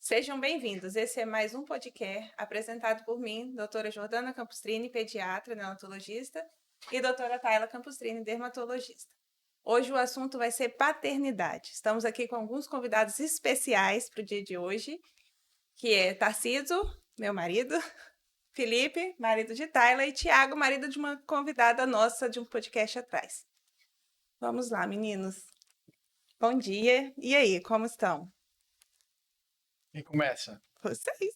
Sejam bem-vindos. Esse é mais um podcast apresentado por mim, doutora Jordana Campustrini, pediatra, neonatologista, e doutora Tayla Campustrini, dermatologista. Hoje o assunto vai ser paternidade. Estamos aqui com alguns convidados especiais para o dia de hoje, que é Tarciso, meu marido, Felipe, marido de Tayla, e Tiago, marido de uma convidada nossa de um podcast atrás. Vamos lá, meninos. Bom dia. E aí, como estão? Quem começa? Vocês?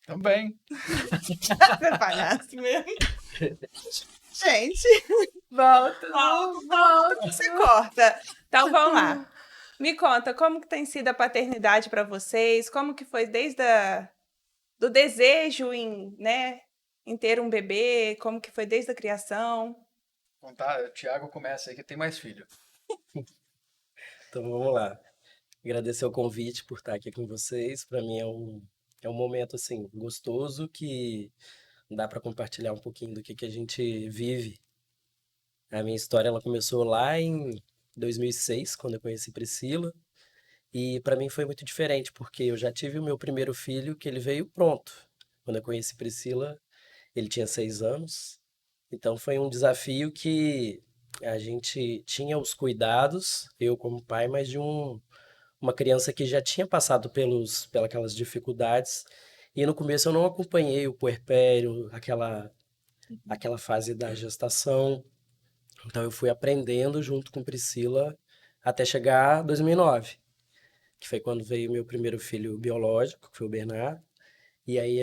Também. É palhaço mesmo. Gente, volta. Você corta. Então vamos lá. Me conta, como que tem sido a paternidade para vocês? Como que foi desde do desejo em ter um bebê? Como que foi desde a criação? Contar, o Thiago começa aí que tem mais filho. Então vamos lá. Agradecer o convite por estar aqui com vocês. Para mim é um momento assim gostoso que dá para compartilhar um pouquinho do que a gente vive. A minha história ela começou lá em 2006, quando eu conheci Priscila, e para mim foi muito diferente, porque eu já tive o meu primeiro filho que ele veio pronto. Quando eu conheci Priscila, ele tinha 6 anos. Então foi um desafio que a gente tinha os cuidados, eu como pai, mas de uma criança que já tinha passado pelas dificuldades. E no começo eu não acompanhei o puerpério, aquela fase da gestação. Então eu fui aprendendo junto com Priscila até chegar 2009, que foi quando veio meu primeiro filho biológico, que foi o Bernardo. E aí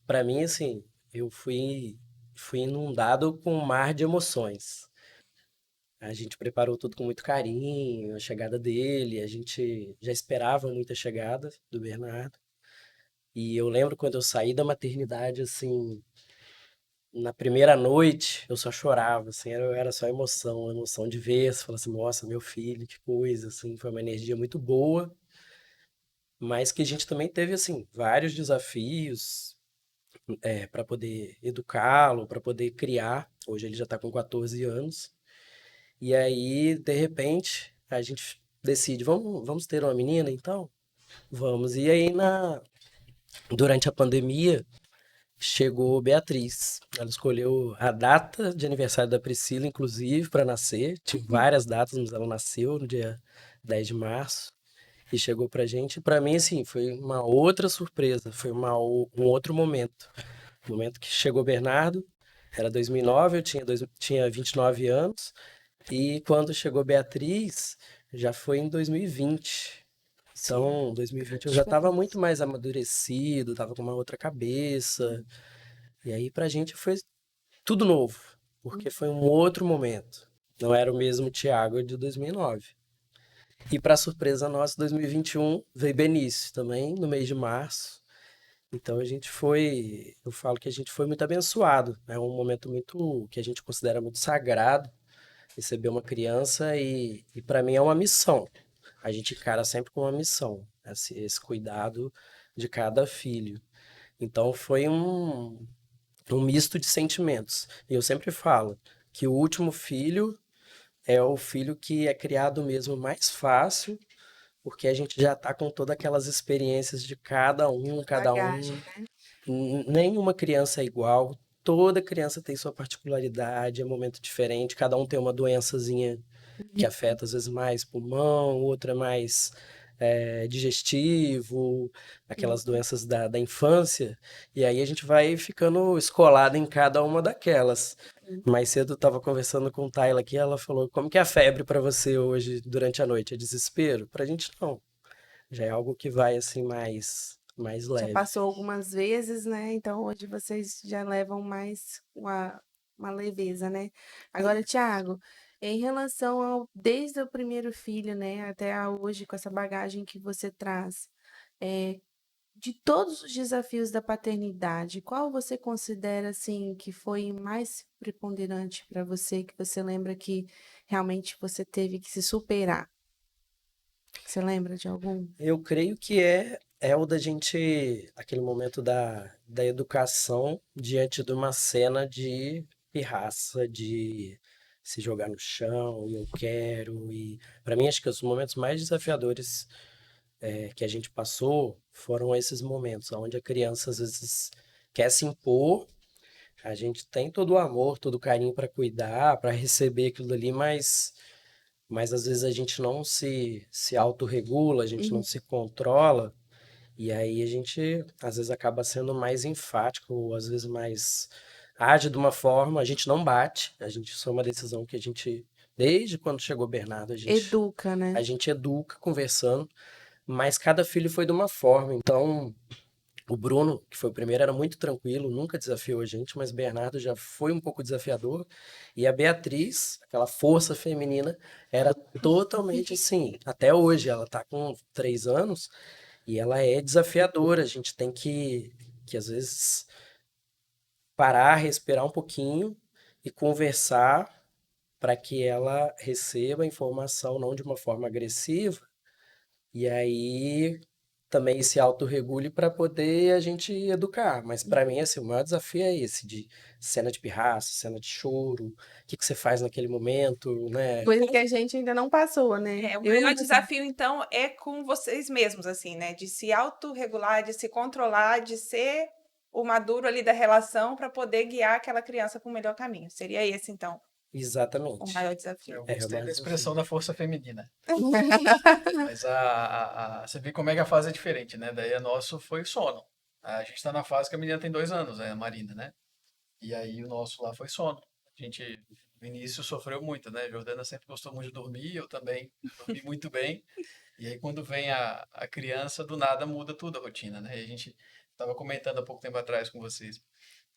para mim assim, eu fui inundado com um mar de emoções. A gente preparou tudo com muito carinho, a chegada dele, a gente já esperava muita chegada do Bernardo. E eu lembro quando eu saí da maternidade, assim, na primeira noite, eu só chorava, assim, era só emoção, emoção de ver, você fala assim, nossa, meu filho, que coisa, assim, foi uma energia muito boa, mas que a gente também teve, assim, vários desafios para poder educá-lo, para poder criar. Hoje ele já está com 14 anos. E aí, de repente, a gente decide, vamos ter uma menina, então? Vamos. E aí, durante a pandemia, chegou Beatriz. Ela escolheu a data de aniversário da Priscila, inclusive, para nascer. Tinha várias datas, mas ela nasceu no dia 10 de março. E chegou pra gente. Para mim, assim, foi uma outra surpresa. Foi um outro momento. O momento que chegou o Bernardo, era 2009, eu tinha 29 anos. E quando chegou Beatriz, já foi em 2020. Então, 2020 eu já estava muito mais amadurecido, estava com uma outra cabeça. E aí pra gente foi tudo novo, porque foi um outro momento. Não era o mesmo Thiago de 2009. E para surpresa nossa, 2021 veio Benício também, no mês de março. Então eu falo que a gente foi muito abençoado. É um momento muito que a gente considera muito sagrado receber uma criança e para mim é uma missão. A gente encara sempre com uma missão, esse cuidado de cada filho. Então foi um misto de sentimentos. E eu sempre falo que o último filho é o filho que é criado mesmo mais fácil, porque a gente já está com todas aquelas experiências de cada um. Bagagem, né? Nenhuma criança é igual. Toda criança tem sua particularidade, é um momento diferente, cada um tem uma doençazinha que afeta às vezes mais pulmão, outra mais digestivo, aquelas doenças da infância, e aí a gente vai ficando escolado em cada uma daquelas. Mais cedo eu estava conversando com Tayla aqui, ela falou, como que é a febre para você hoje durante a noite? É desespero? Pra gente não, já é algo que vai assim mais Já leve. passou algumas vezes, né? Então hoje vocês já levam mais uma leveza, né? Agora, Thiago, em relação ao desde o primeiro filho, né, até a hoje, com essa bagagem que você traz, é, de todos os desafios da paternidade, qual você considera assim que foi mais preponderante para você, que você lembra que realmente você teve que se superar? Você lembra de algum? Eu creio que é o da gente, aquele momento da educação diante de uma cena de pirraça, de se jogar no chão, e eu quero, e para mim acho que os momentos mais desafiadores que a gente passou foram esses momentos onde a criança às vezes quer se impor. A gente tem todo o amor, todo o carinho para cuidar, para receber aquilo ali, mas às vezes a gente não se autorregula, a gente não Uhum. se controla, e aí a gente às vezes acaba sendo mais enfático, ou às vezes mais age de uma forma, a gente não bate, a gente, isso é uma decisão que a gente, desde quando chegou o Bernardo, Educa, a né? gente educa conversando, mas cada filho foi de uma forma, então o Bruno, que foi o primeiro, era muito tranquilo, nunca desafiou a gente, mas Bernardo já foi um pouco desafiador. E a Beatriz, aquela força feminina, era totalmente assim. Até hoje, ela tá com 3 anos e ela é desafiadora. A gente tem que às vezes, parar, respirar um pouquinho e conversar para que ela receba a informação não de uma forma agressiva, e aí também se autorregule para poder a gente educar. Mas para mim, assim, o maior desafio é esse, de cena de pirraça, cena de choro, o que que você faz naquele momento, né? Coisa que a gente ainda não passou, né? O Eu maior não passei. desafio, então, é com vocês mesmos, assim, né? De se autorregular, de se controlar, de ser o maduro ali da relação para poder guiar aquela criança para o melhor caminho. Seria esse, então, o Exatamente. maior desafio. Eu É o gostei maior da desafio. expressão da força feminina. Mas você vê como é que a fase é diferente, né? Daí a nosso foi sono. A gente tá na fase que a menina tem 2 anos, né? A Marina, né? E aí o nosso lá foi sono. A gente, no início, sofreu muito, né? A Jordana sempre gostou muito de dormir, eu também dormi muito bem. E aí quando vem a criança, do nada muda tudo a rotina, né? E a gente estava comentando há pouco tempo atrás com vocês.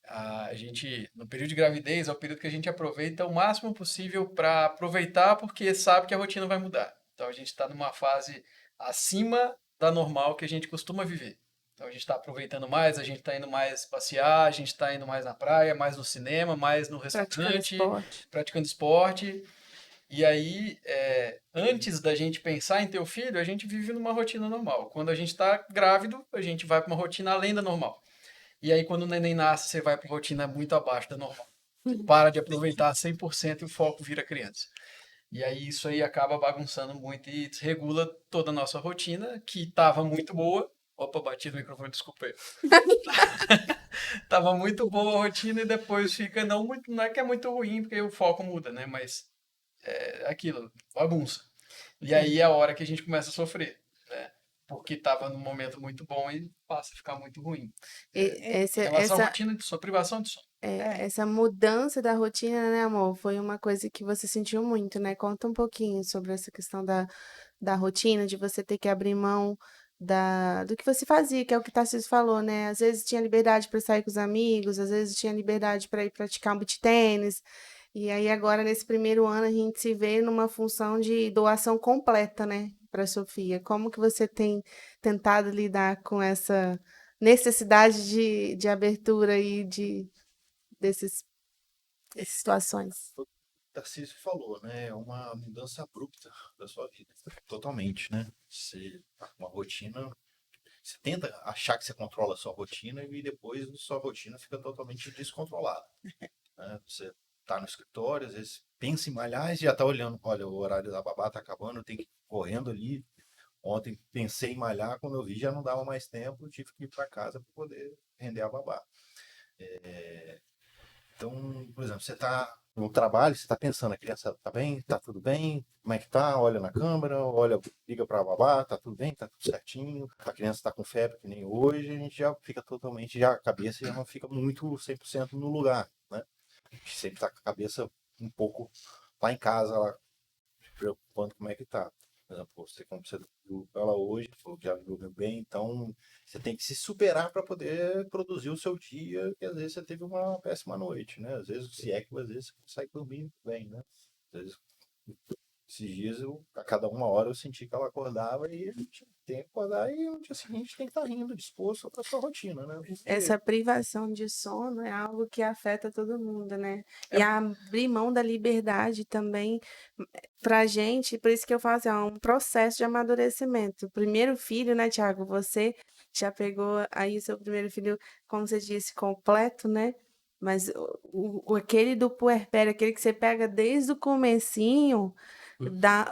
A gente, no período de gravidez, é o período que a gente aproveita o máximo possível para aproveitar, porque sabe que a rotina vai mudar. Então a gente está numa fase acima da normal que a gente costuma viver. Então a gente está aproveitando mais, a gente está indo mais passear, a gente está indo mais na praia, mais no cinema, mais no Praticando restaurante, esporte. praticando esporte. E aí, antes da gente pensar em ter o filho, a gente vive numa rotina normal. Quando a gente está grávido, a gente vai para uma rotina além da normal. E aí, quando o neném nasce, você vai para uma rotina muito abaixo da normal. Você para de aproveitar 100% e o foco vira criança. E aí, isso aí acaba bagunçando muito e desregula toda a nossa rotina, que estava muito boa. Opa, bati no microfone, desculpa aí. Tava muito boa a rotina e depois fica, não, muito, não é que é muito ruim, porque o foco muda, né? Mas é aquilo, bagunça. E aí é a hora que a gente começa a sofrer, né? Porque tava num momento muito bom e passa a ficar muito ruim. Em Essa, relação à essa, rotina de sono, privação de sono. É. essa mudança da rotina, né, amor? Foi uma coisa que você sentiu muito, né? Conta um pouquinho sobre essa questão da rotina, de você ter que abrir mão do que você fazia, que é o que o Tarcísio falou, né? Às vezes tinha liberdade para sair com os amigos, às vezes tinha liberdade para ir praticar um beach tênis. E aí agora, nesse primeiro ano, a gente se vê numa função de doação completa, né, para Sofia. Como que você tem tentado lidar com essa necessidade de abertura e desses, dessas situações? O Tarcísio falou, né? É uma mudança abrupta da sua vida. Totalmente, né? Você tá com uma rotina. Você tenta achar que você controla a sua rotina e depois a sua rotina fica totalmente descontrolada, né? Você tá no escritório, às vezes pensa em malhar e já tá olhando, olha, o horário da babá tá acabando, eu tenho que ir correndo ali. Ontem pensei em malhar, quando eu vi já não dava mais tempo, eu tive que ir para casa para poder render a babá. Então, por exemplo, você está no trabalho, você está pensando, a criança está bem, está tudo bem, como é que tá? Olha na câmera, olha, liga para a babá, está tudo bem, está tudo certinho. A criança está com febre, que nem hoje, a gente já fica totalmente, já a cabeça já não fica muito 100% no lugar, né? A gente sempre está com a cabeça um pouco lá em casa, lá, se preocupando como é que tá. Por exemplo, você, como você viu ela hoje, falou que já dormiu bem, então você tem que se superar para poder produzir o seu dia, que às vezes você teve uma péssima noite, né? Às vezes, se é que às vezes você consegue dormir bem, né? Às vezes, esses dias, a cada uma hora eu senti que ela acordava e a gente tem que acordar e no dia seguinte tem que estar rindo, disposto para sua rotina, né? Porque Essa privação de sono é algo que afeta todo mundo, né? É, E abrir mão da liberdade também, pra gente, por isso que eu falo assim, é um processo de amadurecimento. O primeiro filho, né, Tiago? Você já pegou aí o seu primeiro filho, como você disse, completo, né? Mas aquele do puerpério, aquele que você pega desde o comecinho,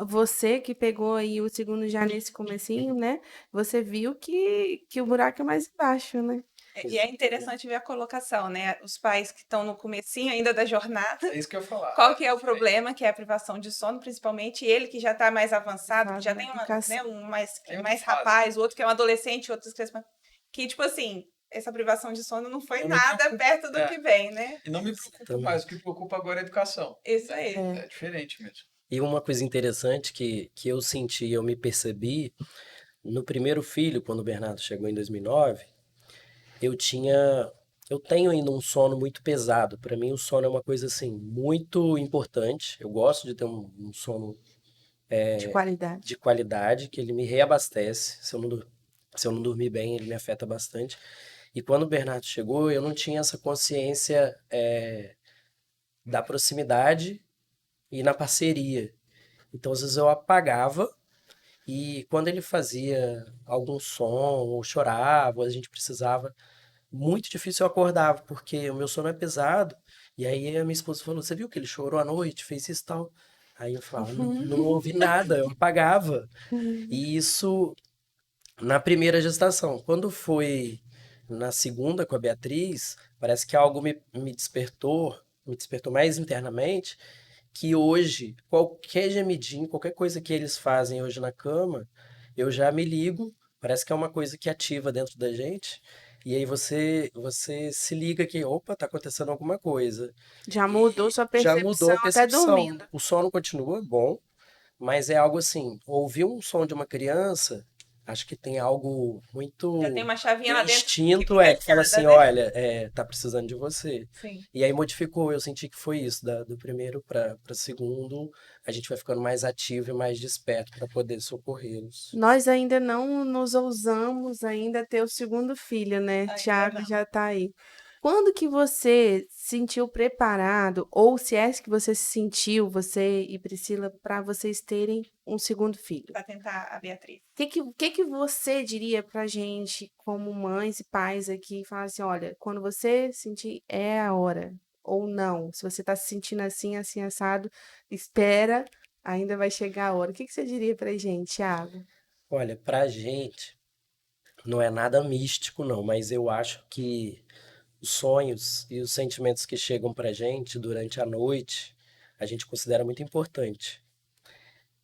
Você que pegou aí o segundo já nesse comecinho, né? Você viu que o buraco é mais embaixo, né? E é interessante ver a colocação, né? Os pais que estão no comecinho ainda da jornada, É isso que eu ia falar. qual que é o problema, que é a privação de sono, principalmente, e ele que já está mais avançado, que já tem Educação. um mais, Tem outra mais fase. rapaz, o outro que é um adolescente, outros crianças, que, tipo assim, essa privação de sono não foi Eu me nada preocupo. perto do É. que vem, né? E não me preocupa Também. mais, o que preocupa agora é a educação. Isso aí. É diferente mesmo. E uma coisa interessante que eu senti, eu me percebi, no primeiro filho, quando o Bernardo chegou em 2009, eu tenho ainda um sono muito pesado. Para mim, o sono é uma coisa assim muito importante. Eu gosto de ter um sono De qualidade. de qualidade, que ele me reabastece. Se eu não dormir bem, ele me afeta bastante. E quando o Bernardo chegou, eu não tinha essa consciência da proximidade e na parceria. Então, às vezes eu apagava e quando ele fazia algum som ou chorava, ou a gente precisava, muito difícil eu acordava, porque o meu sono é pesado. E aí a minha esposa falou: Você viu que ele chorou à noite, fez isso e tal? Aí eu falava: Não ouvi nada, eu apagava. E isso na primeira gestação. Quando foi na segunda com a Beatriz, parece que algo me despertou mais internamente, que hoje, qualquer gemidinho, qualquer coisa que eles fazem hoje na cama, eu já me ligo, parece que é uma coisa que ativa dentro da gente, e aí você se liga que, opa, tá acontecendo alguma coisa. Já mudou E sua já mudou percepção a até percepção. dormindo. O sono continua bom, mas é algo assim, ouvir um som de uma criança, acho que tem algo Já tem muito uma chavinha lá dentro que instinto, fica que fala ligada, assim, né? olha, tá precisando de você. Sim. E aí modificou, eu senti que foi isso, do primeiro para segundo, a gente vai ficando mais ativo e mais desperto para poder socorrê-los. Nós ainda não nos ousamos ainda ter o segundo filho, né? Ainda Tiago não. já tá aí. Quando que você se sentiu preparado, ou se é que você se sentiu, você e Priscila, para vocês terem um segundo filho? Pra tentar a Beatriz. O que que você diria pra gente, como mães e pais aqui, falar assim, olha, quando você sentir é a hora, ou não, se você tá se sentindo assim, assim, assado, espera, ainda vai chegar a hora. O que que você diria pra gente, Thiago? Olha, pra gente, não é nada místico não, mas eu acho que os sonhos e os sentimentos que chegam pra gente durante a noite, a gente considera muito importante.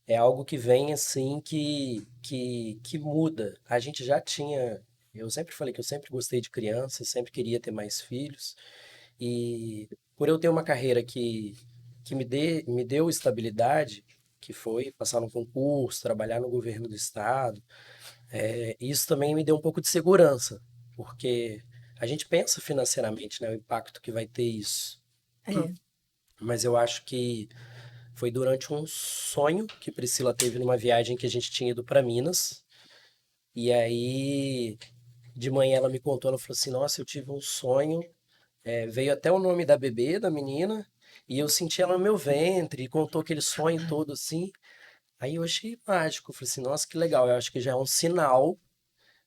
É algo que vem assim que muda. A gente já tinha. Eu sempre falei que eu sempre gostei de criança, sempre queria ter mais filhos. E por eu ter uma carreira que me deu estabilidade, que foi passar no concurso, trabalhar no governo do estado, isso também me deu um pouco de segurança, porque a gente pensa financeiramente, né, o impacto que vai ter isso. É. Mas eu acho que foi durante um sonho que Priscila teve numa viagem que a gente tinha ido para Minas. E aí, de manhã ela me contou, ela falou assim: Nossa, eu tive um sonho. Veio até o nome da bebê, da menina, e eu senti ela no meu ventre, e contou aquele sonho todo assim. Aí eu achei mágico. Eu falei assim: Nossa, que legal. Eu acho que já é um sinal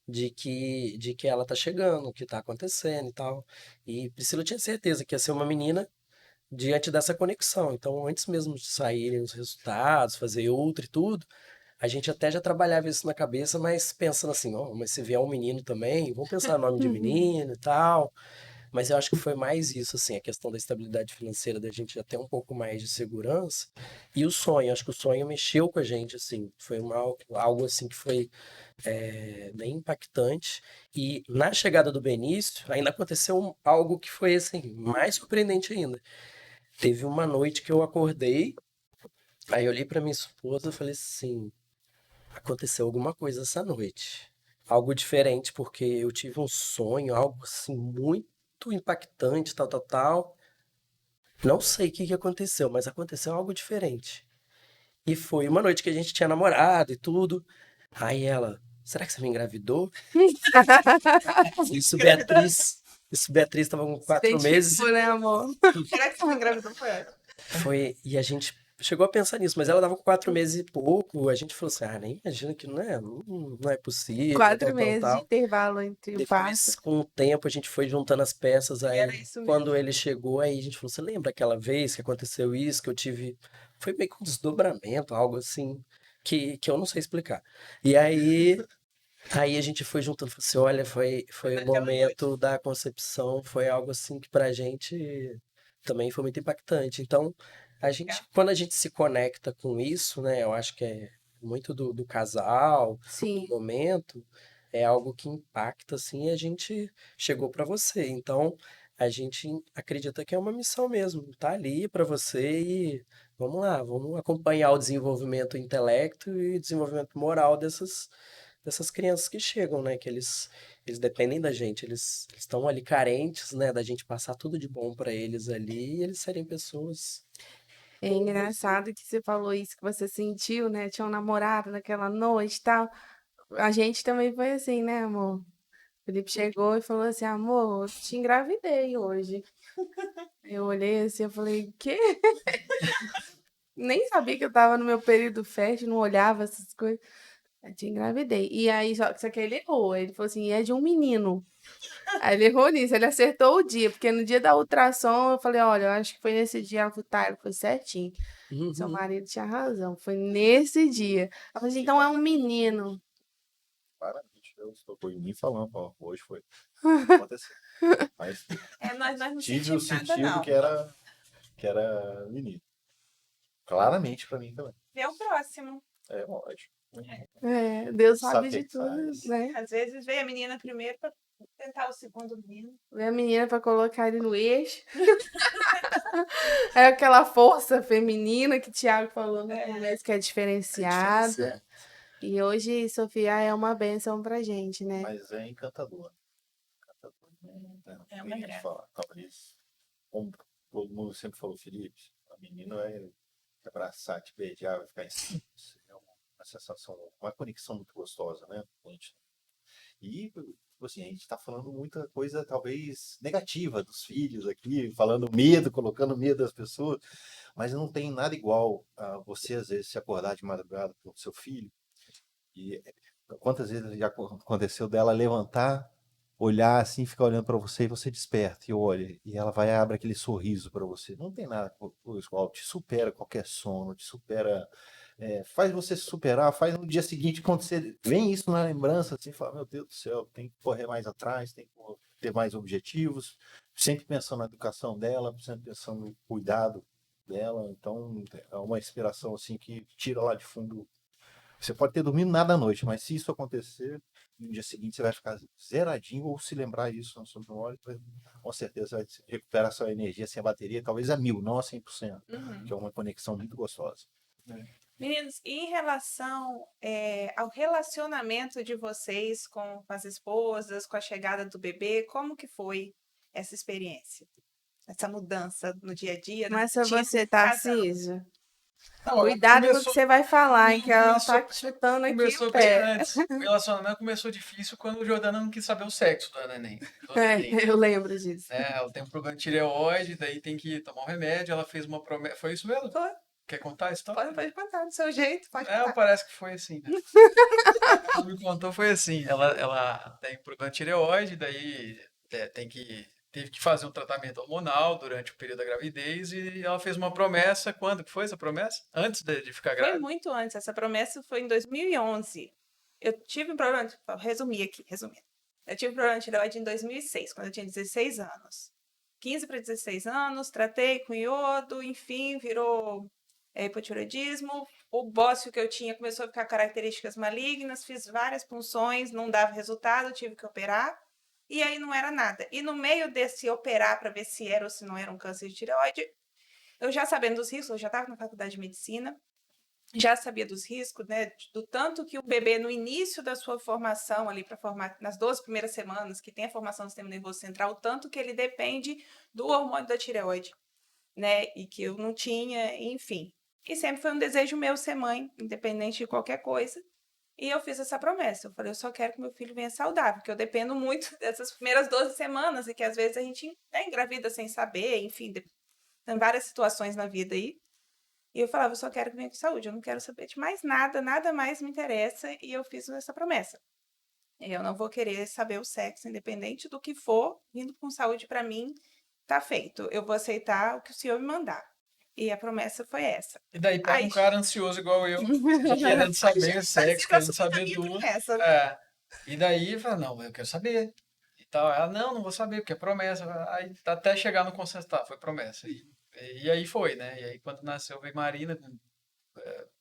de que ela tá chegando, que tá acontecendo e tal. E Priscila tinha certeza que ia ser uma menina diante dessa conexão. Então, antes mesmo de saírem os resultados, fazer outro e tudo, a gente até já trabalhava isso na cabeça, mas pensando assim, ó, mas se vier um menino também, vamos pensar no nome de menino e tal. Mas eu acho que foi mais isso, assim, a questão da estabilidade financeira, da gente já ter um pouco mais de segurança. E o sonho, acho que o sonho mexeu com a gente, assim, foi algo assim que foi bem impactante. E na chegada do Benício, ainda aconteceu algo que foi, assim, mais surpreendente ainda. Teve uma noite que eu acordei, aí eu olhei para minha esposa e falei assim: aconteceu alguma coisa essa noite. Algo diferente, porque eu tive um sonho, algo assim muito impactante, tal, tal, tal. Não sei o que que aconteceu, mas aconteceu algo diferente. E foi uma noite que a gente tinha namorado e tudo. Aí ela: Será que você me engravidou? Isso, Beatriz. Isso, Beatriz estava com 4 meses. Identificou, né, amor? Será que você engravidou foi ela? E a gente chegou a pensar nisso, mas ela tava com 4 meses e pouco. A gente falou assim: nem imagina que não é possível, 4 tal, tal, meses de tal. intervalo entre o parto. Depois, com o tempo, a gente foi juntando as peças. Era Aí, isso mesmo. quando ele chegou, aí a gente falou: Você lembra aquela vez que aconteceu isso, que eu tive foi meio que um desdobramento, algo assim, que eu não sei explicar. E aí a gente foi juntando, falou assim, olha, foi o Naquela noite. momento da concepção, foi algo assim que pra gente também foi muito impactante. Então, Legal. quando a gente se conecta com isso, né, eu acho que é muito do casal, do Sim. momento, é algo que impacta, assim, e a gente chegou pra você. Então, a gente acredita que é uma missão mesmo, tá ali pra você e vamos lá, vamos acompanhar o desenvolvimento intelecto e desenvolvimento moral dessas crianças que chegam, né? Que eles dependem da gente, eles estão ali carentes, né? Da gente passar tudo de bom pra eles ali e eles serem pessoas. É engraçado que você falou isso que você sentiu, né? Tinha um namorado naquela noite e tal. A gente também foi assim, né, amor? O Felipe chegou e falou assim, amor, eu te engravidei hoje. Eu olhei assim, eu falei, quê? Nem sabia que eu tava no meu período fértil, não olhava essas coisas. Eu te engravidei. E aí, só que ele errou. Ele falou assim, é de um menino. Aí ele errou nisso, ele acertou o dia, porque no dia da ultrassom eu falei, olha, eu acho que foi nesse dia. Ela falou, tá, ele foi certinho. Seu Uhum. marido tinha razão, foi nesse dia. Ela falou assim, então é um menino. Claramente, eu estou por mim falando, ó, hoje foi. Aconteceu. Mas Nós não tive o sentimos nada, sentido não. que era menino. Claramente pra mim também. Vê o próximo. É lógico. É, Deus Sabe sabe o que de que tudo, faz. né? Às vezes vem a menina primeiro para tentar o segundo menino. Vê a menina pra colocar ele no eixo. É aquela força feminina que o Thiago falou, né? Mas que é diferenciada. E hoje Sofia é uma bênção pra gente, né? Mas é encantador. Encantador. Né? É Tem uma gente que graça. fala, talvez, como todo mundo sempre falou, Felipe, a menina vai te abraçar, te beijar, vai ficar em cima. É uma sensação, uma conexão muito gostosa, né? Gente. E, tipo assim, a gente está falando muita coisa, talvez, negativa dos filhos aqui, falando medo, colocando medo das pessoas, mas não tem nada igual a você, às vezes, se acordar de madrugada com o seu filho. E quantas vezes já aconteceu dela levantar, olhar assim, ficar olhando para você e você desperta e olha, e ela vai e abre aquele sorriso para você. Não tem nada igual, te supera qualquer sono, te supera, faz você se superar, faz no dia seguinte, quando você vem isso na lembrança, assim, fala, meu Deus do céu, tem que correr mais atrás, tem que ter mais objetivos, sempre pensando na educação dela, sempre pensando no cuidado dela. Então, é uma inspiração assim que tira lá de fundo. Você pode ter dormido nada à noite, mas se isso acontecer, no dia seguinte você vai ficar zeradinho ou se lembrar isso na sua memória, com certeza vai recuperar sua energia sem a bateria, talvez a 1000, não a 100%, que é uma conexão muito gostosa. Meninos, e em relação ao relacionamento de vocês com as esposas, com a chegada do bebê, como que foi essa experiência? Essa mudança no dia a dia, na Mas se rotina você, do casal? Tarcísio, Não, cuidado com o que começou, você vai falar, hein? Que ela começou, tá chutando aqui o começou bem pé. antes. O relacionamento começou difícil quando o Jordana não quis saber o sexo da neném. Do É, neném. eu lembro disso. Né? Ela tem um problema de tireoide, daí tem que tomar um remédio. Ela fez uma promessa. Foi isso mesmo? Foi. Quer contar a história? Pode contar do seu jeito, pode contar. Parece que foi assim, né? Ela me contou, foi assim. Ela tem problema de tireoide, daí teve que fazer um tratamento hormonal durante o período da gravidez e ela fez uma promessa. Quando que foi essa promessa? Antes de ficar Foi grávida? muito antes, essa promessa foi em 2011. Eu tive um problema, resumir aqui, resumindo. Eu tive um problema de tireoide em 2006, quando eu tinha 16 anos. 15 para 16 anos, tratei com iodo, enfim, virou hipotireoidismo. O bócio que eu tinha começou a ficar características malignas, fiz várias punções, não dava resultado, tive que operar. E aí não era nada. E no meio desse operar para ver se era ou se não era um câncer de tireoide, eu já sabendo dos riscos, eu já estava na faculdade de medicina, já sabia dos riscos, né, do tanto que o bebê no início da sua formação ali para formar nas 12 primeiras semanas, que tem a formação do sistema nervoso central, o tanto que ele depende do hormônio da tireoide, né, e que eu não tinha, enfim. E sempre foi um desejo meu ser mãe, independente de qualquer coisa. E eu fiz essa promessa. Eu falei, eu só quero que meu filho venha saudável, porque eu dependo muito dessas primeiras 12 semanas e que às vezes a gente engravida sem saber, enfim, tem várias situações na vida aí. E eu falava, eu só quero que venha com saúde, eu não quero saber de mais nada, nada mais me interessa. E eu fiz essa promessa. Eu não vou querer saber o sexo, independente do que for, vindo com saúde para mim, tá feito. Eu vou aceitar o que o senhor me mandar. E a promessa foi essa. E daí pega Aí, um cara ansioso igual eu, querendo saber vai sexo, ser pra querendo subir na saber minha tudo. promessa, né? É. E daí fala, não, eu quero saber. E tal. Ela, não vou saber, porque é promessa. Aí até chegar no consenso, tá, foi promessa. E aí foi, né? E aí quando nasceu veio Marina, com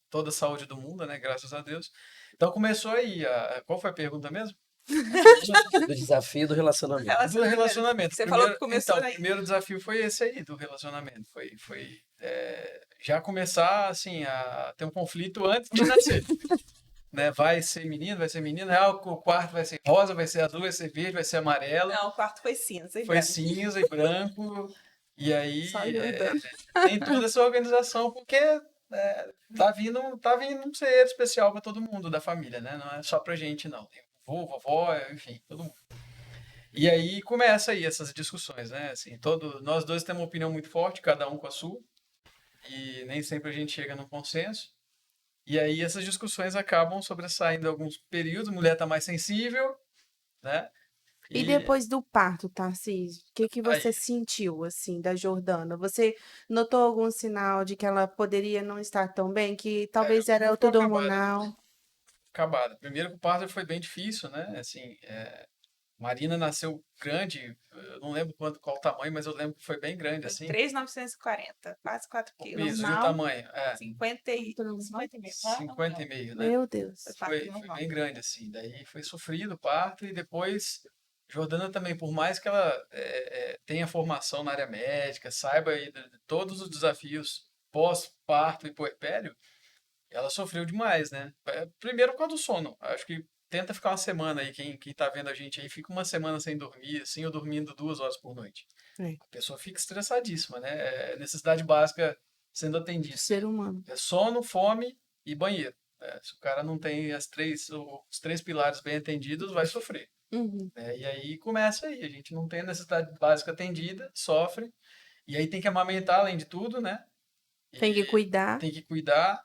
toda a saúde do mundo, né? Graças a Deus. Então começou aí. Qual foi a pergunta mesmo? Do desafio do relacionamento. Do relacionamento. Você falou que começou Então, o aí. primeiro desafio foi esse aí, do relacionamento. Já começar, assim, a ter um conflito antes de nascer. Né? Vai ser menino, vai ser menina, o quarto vai ser rosa, vai ser azul, vai ser verde, vai ser amarelo. Não, o quarto foi cinza e Foi branco. cinza e branco. E aí Só Jordana. tem toda essa organização, porque tá vindo um ser especial para todo mundo da família, né? Não é só pra gente, não. Tem vovô, vovó, enfim, todo mundo. E aí começa aí essas discussões, né? Assim, nós dois temos uma opinião muito forte, cada um com a sua, e nem sempre a gente chega num consenso. E aí essas discussões acabam sobressaindo em alguns períodos, a mulher tá mais sensível, né? E depois do parto, Tarcísio, o que que Aí, você sentiu, assim, da Jordana? Você notou algum sinal de que ela poderia não estar tão bem? Que talvez era ficou tudo acabada, hormonal? acabada. Primeiro que o parto foi bem difícil, né? Assim, Marina nasceu grande, eu não lembro qual o tamanho, mas eu lembro que foi bem grande, Foi assim. 3.940, quase 4 O quilos. peso e o Normal, tamanho, 50 e meio. 50 e meio, né? Meu Deus. Foi bem grande, assim. Daí foi sofrido o parto e depois Jordana também, por mais que ela tenha formação na área médica, saiba aí de todos os desafios pós-parto e puerpério, ela sofreu demais, né? Primeiro por causa do sono. Acho que tenta ficar uma semana aí, quem tá vendo a gente aí, fica uma semana sem dormir, assim, ou dormindo 2 horas por noite. É. A pessoa fica estressadíssima, né? É necessidade básica sendo atendida. Ser humano. É sono, fome e banheiro. Se o cara não tem os três pilares bem atendidos, vai sofrer. Uhum. E aí começa aí. A gente não tem a necessidade básica atendida, sofre. E aí tem que amamentar além de tudo, né? Tem que E cuidar. tem que cuidar.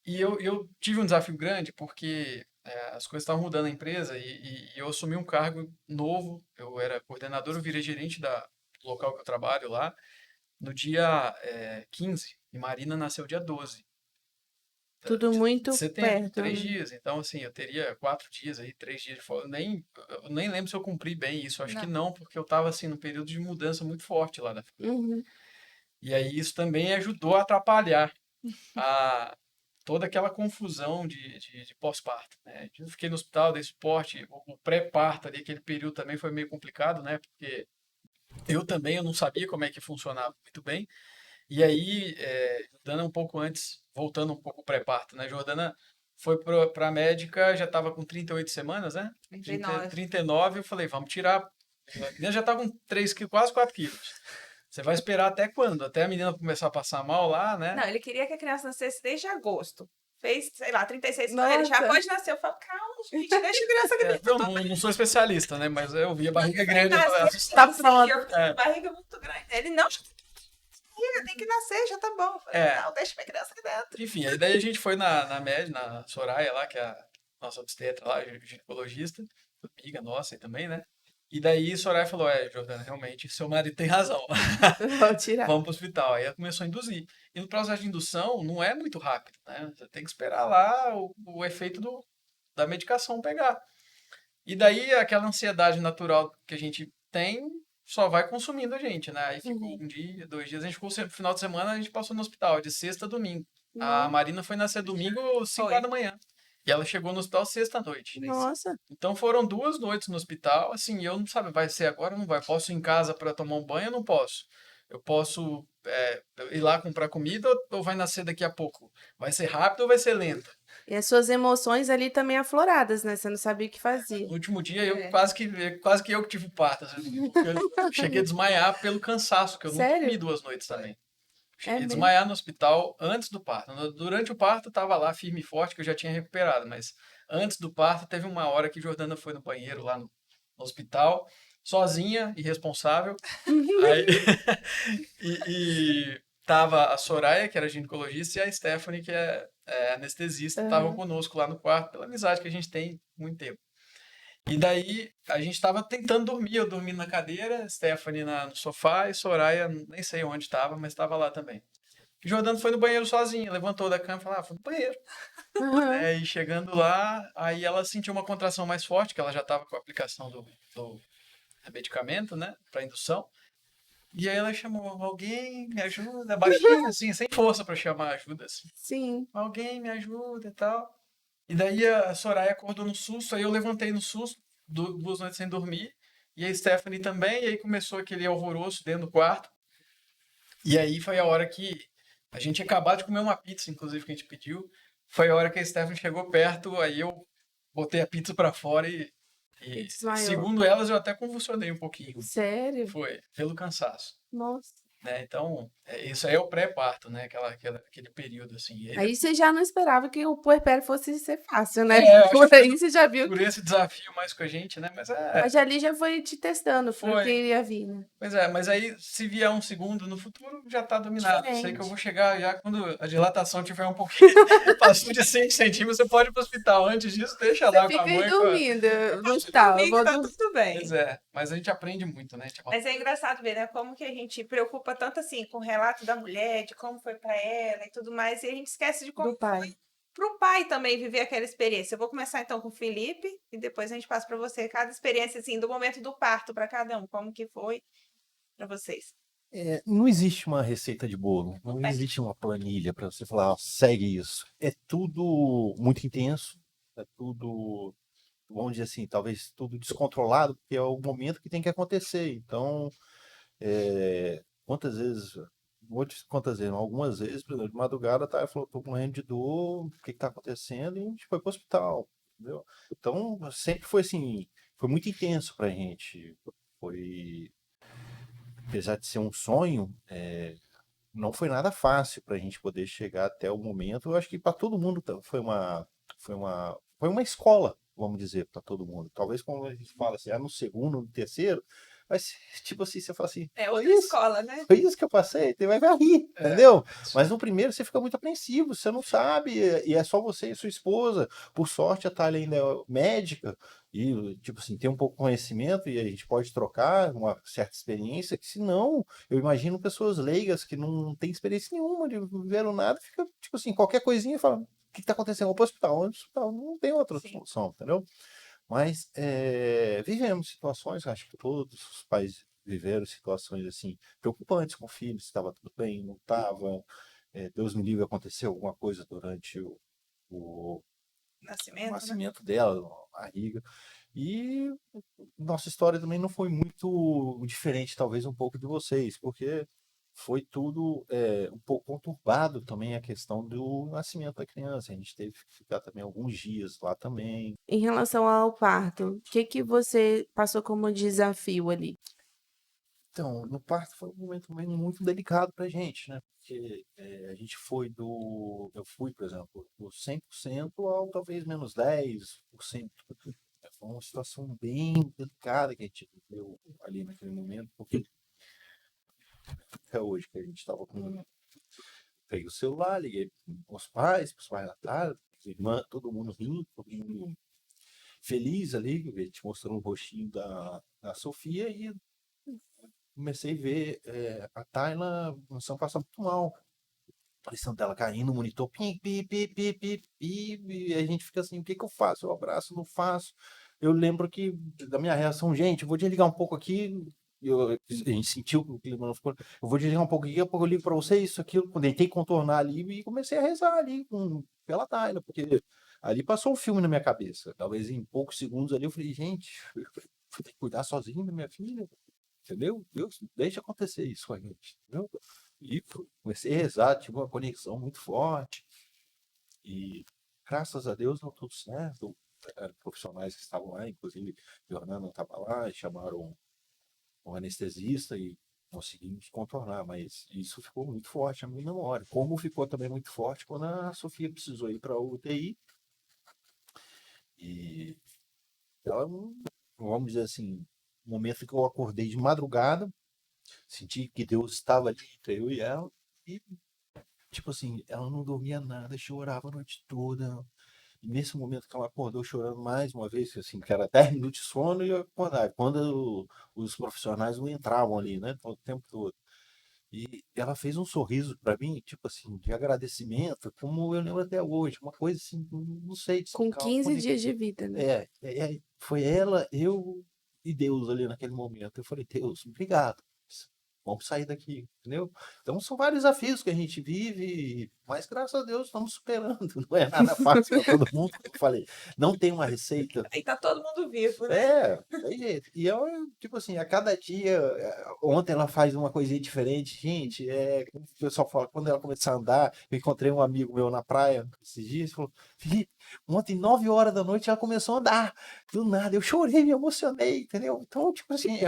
E eu tive um desafio grande porque as coisas estavam mudando na empresa e eu assumi um cargo novo. Eu era coordenador, eu virei gerente do local que eu trabalho lá no dia 15 e Marina nasceu dia 12 Tudo de muito setembro, perto, 3 dias. Então, assim, eu teria 4 dias aí, 3 dias de folga. Eu nem lembro se eu cumpri bem isso. Acho que não, porque eu estava assim, num período de mudança muito forte lá da família. Uhum. E aí isso também ajudou a atrapalhar a, toda aquela confusão de pós-parto, né? Eu fiquei no hospital, dei suporte, o pré-parto ali, aquele período também foi meio complicado, né? Porque eu não sabia como é que funcionava muito bem. E aí, Jordana um pouco antes, voltando um pouco o pré-parto, né? Jordana foi para a médica, já estava com 38 semanas, né? 39. 39, eu falei, vamos tirar. A menina já está com 3 quilos, quase 4 quilos. Você vai esperar até quando? Até a menina começar a passar mal lá, né? Não, ele queria que a criança nascesse desde agosto. Fez, sei lá, 36 semanas, ele já Nossa. pode nascer. Eu falo, calma, gente, deixa a criança que Eu não sou especialista, né? Mas eu vi a barriga grande, eu falei, Tá pronto. Eu fiquei com barriga muito grande. Ele, não, já tem que nascer, já tá bom. Eu falei, não, deixa minha criança aqui dentro. Enfim, aí daí a gente foi na MED, na Soraya lá, que é a nossa obstetra lá, ginecologista, amiga nossa e também, né? E daí Soraya falou, Jordana, realmente, seu marido tem razão. Vou tirar. Vamos pro hospital. Aí ela começou a induzir. E no processo de indução não é muito rápido, né? Você tem que esperar lá o efeito da medicação pegar. E daí aquela ansiedade natural que a gente tem só vai consumindo a gente, né? Aí ficou um dia, 2 dias, a gente ficou no final de semana, a gente passou no hospital, de sexta a domingo. A Marina foi nascer domingo, 5 horas da manhã. E ela chegou no hospital sexta-noite. Nossa. Então foram 2 noites no hospital, assim, eu não sabe, vai ser agora ou não vai? Posso ir em casa para tomar um banho ou não posso? Eu posso ir lá comprar comida ou vai nascer daqui a pouco? Vai ser rápido ou vai ser lento? E as suas emoções ali também afloradas, né? Você não sabia o que fazia. No último dia, eu quase que eu que tive parto. Assim, porque eu cheguei a desmaiar pelo cansaço, que eu não Sério? dormi 2 noites também. Cheguei a mesmo? desmaiar no hospital antes do parto. Durante o parto, eu tava lá firme e forte, que eu já tinha recuperado. Mas antes do parto, teve uma hora que Jordana foi no banheiro lá no hospital, sozinha, irresponsável. Aí, e tava a Soraya, que era ginecologista, e a Stephanie, que é anestesista, estavam conosco lá no quarto, pela amizade que a gente tem há muito tempo. E daí a gente estava tentando dormir, eu dormindo na cadeira, Stephanie no sofá e Soraya, nem sei onde estava, mas estava lá também. Jordano foi no banheiro sozinha, levantou da cama e falou, foi no banheiro. Aham. E chegando lá, aí ela sentiu uma contração mais forte, que ela já estava com a aplicação do medicamento, né, para indução. E aí ela chamou, alguém me ajuda, baixinho, assim, sem força para chamar ajuda, assim. Sim. Alguém me ajuda e tal. E daí a Soraya acordou no susto, aí eu levantei no susto, 2 noites sem dormir. E a Stephanie também, e aí começou aquele alvoroço dentro do quarto. E aí foi a hora que a gente tinha acabado de comer uma pizza, inclusive, que a gente pediu. Foi a hora que a Stephanie chegou perto, aí eu botei a pizza pra fora E e desmaiou. segundo elas, eu até convulsionei um pouquinho. Sério? Foi, pelo cansaço. Nossa. Né? Então, isso aí é o pré-parto, né? Aquele período, assim. E aí, Aí você já não esperava que o puerpério fosse ser fácil, né? eu acho Por que aí você já viu por que. esse desafio mais com a gente, né? Mas Mas ali já foi te testando pro que foi. iria vir, né? Pois é, mas aí se vier um segundo no futuro, já tá dominado. Eu sei que eu Diferente. vou chegar já quando a dilatação tiver um pouquinho, passou de 100 centímetros, você pode ir pro hospital. Antes disso, deixa Você lá com a fica aí mãe. dormindo no Por hospital. Eu mim que vou tá tudo bem. Pois é, mas a gente aprende muito, né? Tipo, Mas é engraçado ver, né, como que a gente preocupa tanto assim com o relato da mulher, de como foi para ela e tudo mais, e a gente esquece de como do pai. foi para o pai também viver aquela experiência. Eu vou começar então com o Felipe e depois a gente passa para você cada experiência assim do momento do parto para cada um, como que foi para vocês. Não existe uma receita de bolo, não É. existe uma planilha para você falar, ó, segue isso. É tudo muito intenso, é tudo, vamos dizer assim, talvez tudo descontrolado, porque é o momento que tem que acontecer. Então, quantas vezes, vou te quantas vezes, algumas vezes, por exemplo, de madrugada, tá, ela falou, tô morrendo de dor, o que que tá acontecendo? E a gente foi pro hospital, entendeu? Então, sempre foi assim, foi muito intenso pra gente. Foi, apesar de ser um sonho, não foi nada fácil para a gente poder chegar até o momento. Eu acho que para todo mundo foi uma escola, vamos dizer, para todo mundo. Talvez quando a gente fala assim, no segundo, no terceiro, mas tipo assim, você fala assim, É foi outra isso? escola, né? Foi isso que eu passei? Você vai rir, entendeu? Mas no primeiro você fica muito apreensivo, você não sabe, e é só você e sua esposa. Por sorte, a Thalia ainda é médica, e, tipo assim, tem um pouco de conhecimento, e a gente pode trocar uma certa experiência, que senão, eu imagino pessoas leigas que não têm experiência nenhuma, de viveram nada, fica, tipo assim, qualquer coisinha e fala, o que está acontecendo? Vou pro hospital, vou pro hospital, não tem outra Sim. solução, entendeu? Mas vivemos situações, acho que todos os pais viveram situações assim, preocupantes com o filho, se estava tudo bem, não estava. Deus me livre, aconteceu alguma coisa durante o Nascimento, né? nascimento dela, a barriga. E nossa história também não foi muito diferente, talvez um pouco de vocês, porque foi tudo um pouco conturbado também a questão do nascimento da criança. A gente teve que ficar também alguns dias lá também. Em relação ao parto, o que que você passou como desafio ali? Então, no parto foi um momento também muito delicado pra gente, né? Porque a gente foi eu fui, por exemplo, do 100% ao talvez menos 10%. Foi uma situação bem delicada que a gente viveu ali naquele momento, porque até hoje que a gente estava com. Peguei o celular, liguei para os pais da tarde, irmã, todo mundo rindo, todo mundo feliz ali, a gente mostrando o rostinho da Sofia e comecei a ver a Tayla começando a passar muito mal. A pressão dela caindo, o monitor, pim, pim, pim, pim, pim, pim, e a gente fica assim, o que que eu faço? Eu abraço, não faço. Eu lembro que da minha reação, gente, eu vou desligar um pouco aqui. A gente sentiu que o clima não ficou. Eu vou desligar um pouco aqui, daqui a pouco eu ligo pra você, isso, aquilo. Tentei contornar ali e comecei a rezar ali pela Tayla, porque ali passou um filme na minha cabeça. Talvez em poucos segundos ali eu falei, gente, eu vou ter que cuidar sozinho da minha filha. Entendeu? Deus, deixa acontecer isso com a gente. Entendeu? E comecei a rezar, tive uma conexão muito forte. E graças a Deus deu tudo certo. Profissionais que estavam lá, inclusive Fernando estava lá, chamaram um anestesista e conseguimos contornar. Mas isso ficou muito forte na minha memória. Como ficou também muito forte quando a Sofia precisou ir para a UTI. E ela, vamos dizer assim, no momento que eu acordei de madrugada, senti que Deus estava ali entre eu e ela. E, tipo assim, ela não dormia nada, chorava a noite toda. E nesse momento que ela acordou chorando mais uma vez, assim, que era 10 minutos de sono e eu acordava. Quando os profissionais não entravam ali, né? O tempo todo. E ela fez um sorriso para mim, tipo assim, de agradecimento, como eu lembro até hoje, uma coisa assim, não sei te Com explicar, uma 15 dias de vida, né? foi ela, eu e Deus ali naquele momento. Eu falei, Deus, obrigado. Vamos sair daqui, entendeu? Então são vários desafios que a gente vive, mas graças a Deus estamos superando. Não é nada fácil para todo mundo, como eu falei. Não tem uma receita. Aí tá todo mundo vivo, né? Tem jeito. E eu, tipo assim, a cada dia, ontem ela faz uma coisinha diferente, gente, como o pessoal fala, quando ela começar a andar, eu encontrei um amigo meu na praia esses dias, falou, Felipe, ontem 9 horas da noite ela começou a andar, do nada, eu chorei, me emocionei, entendeu? Então, tipo assim,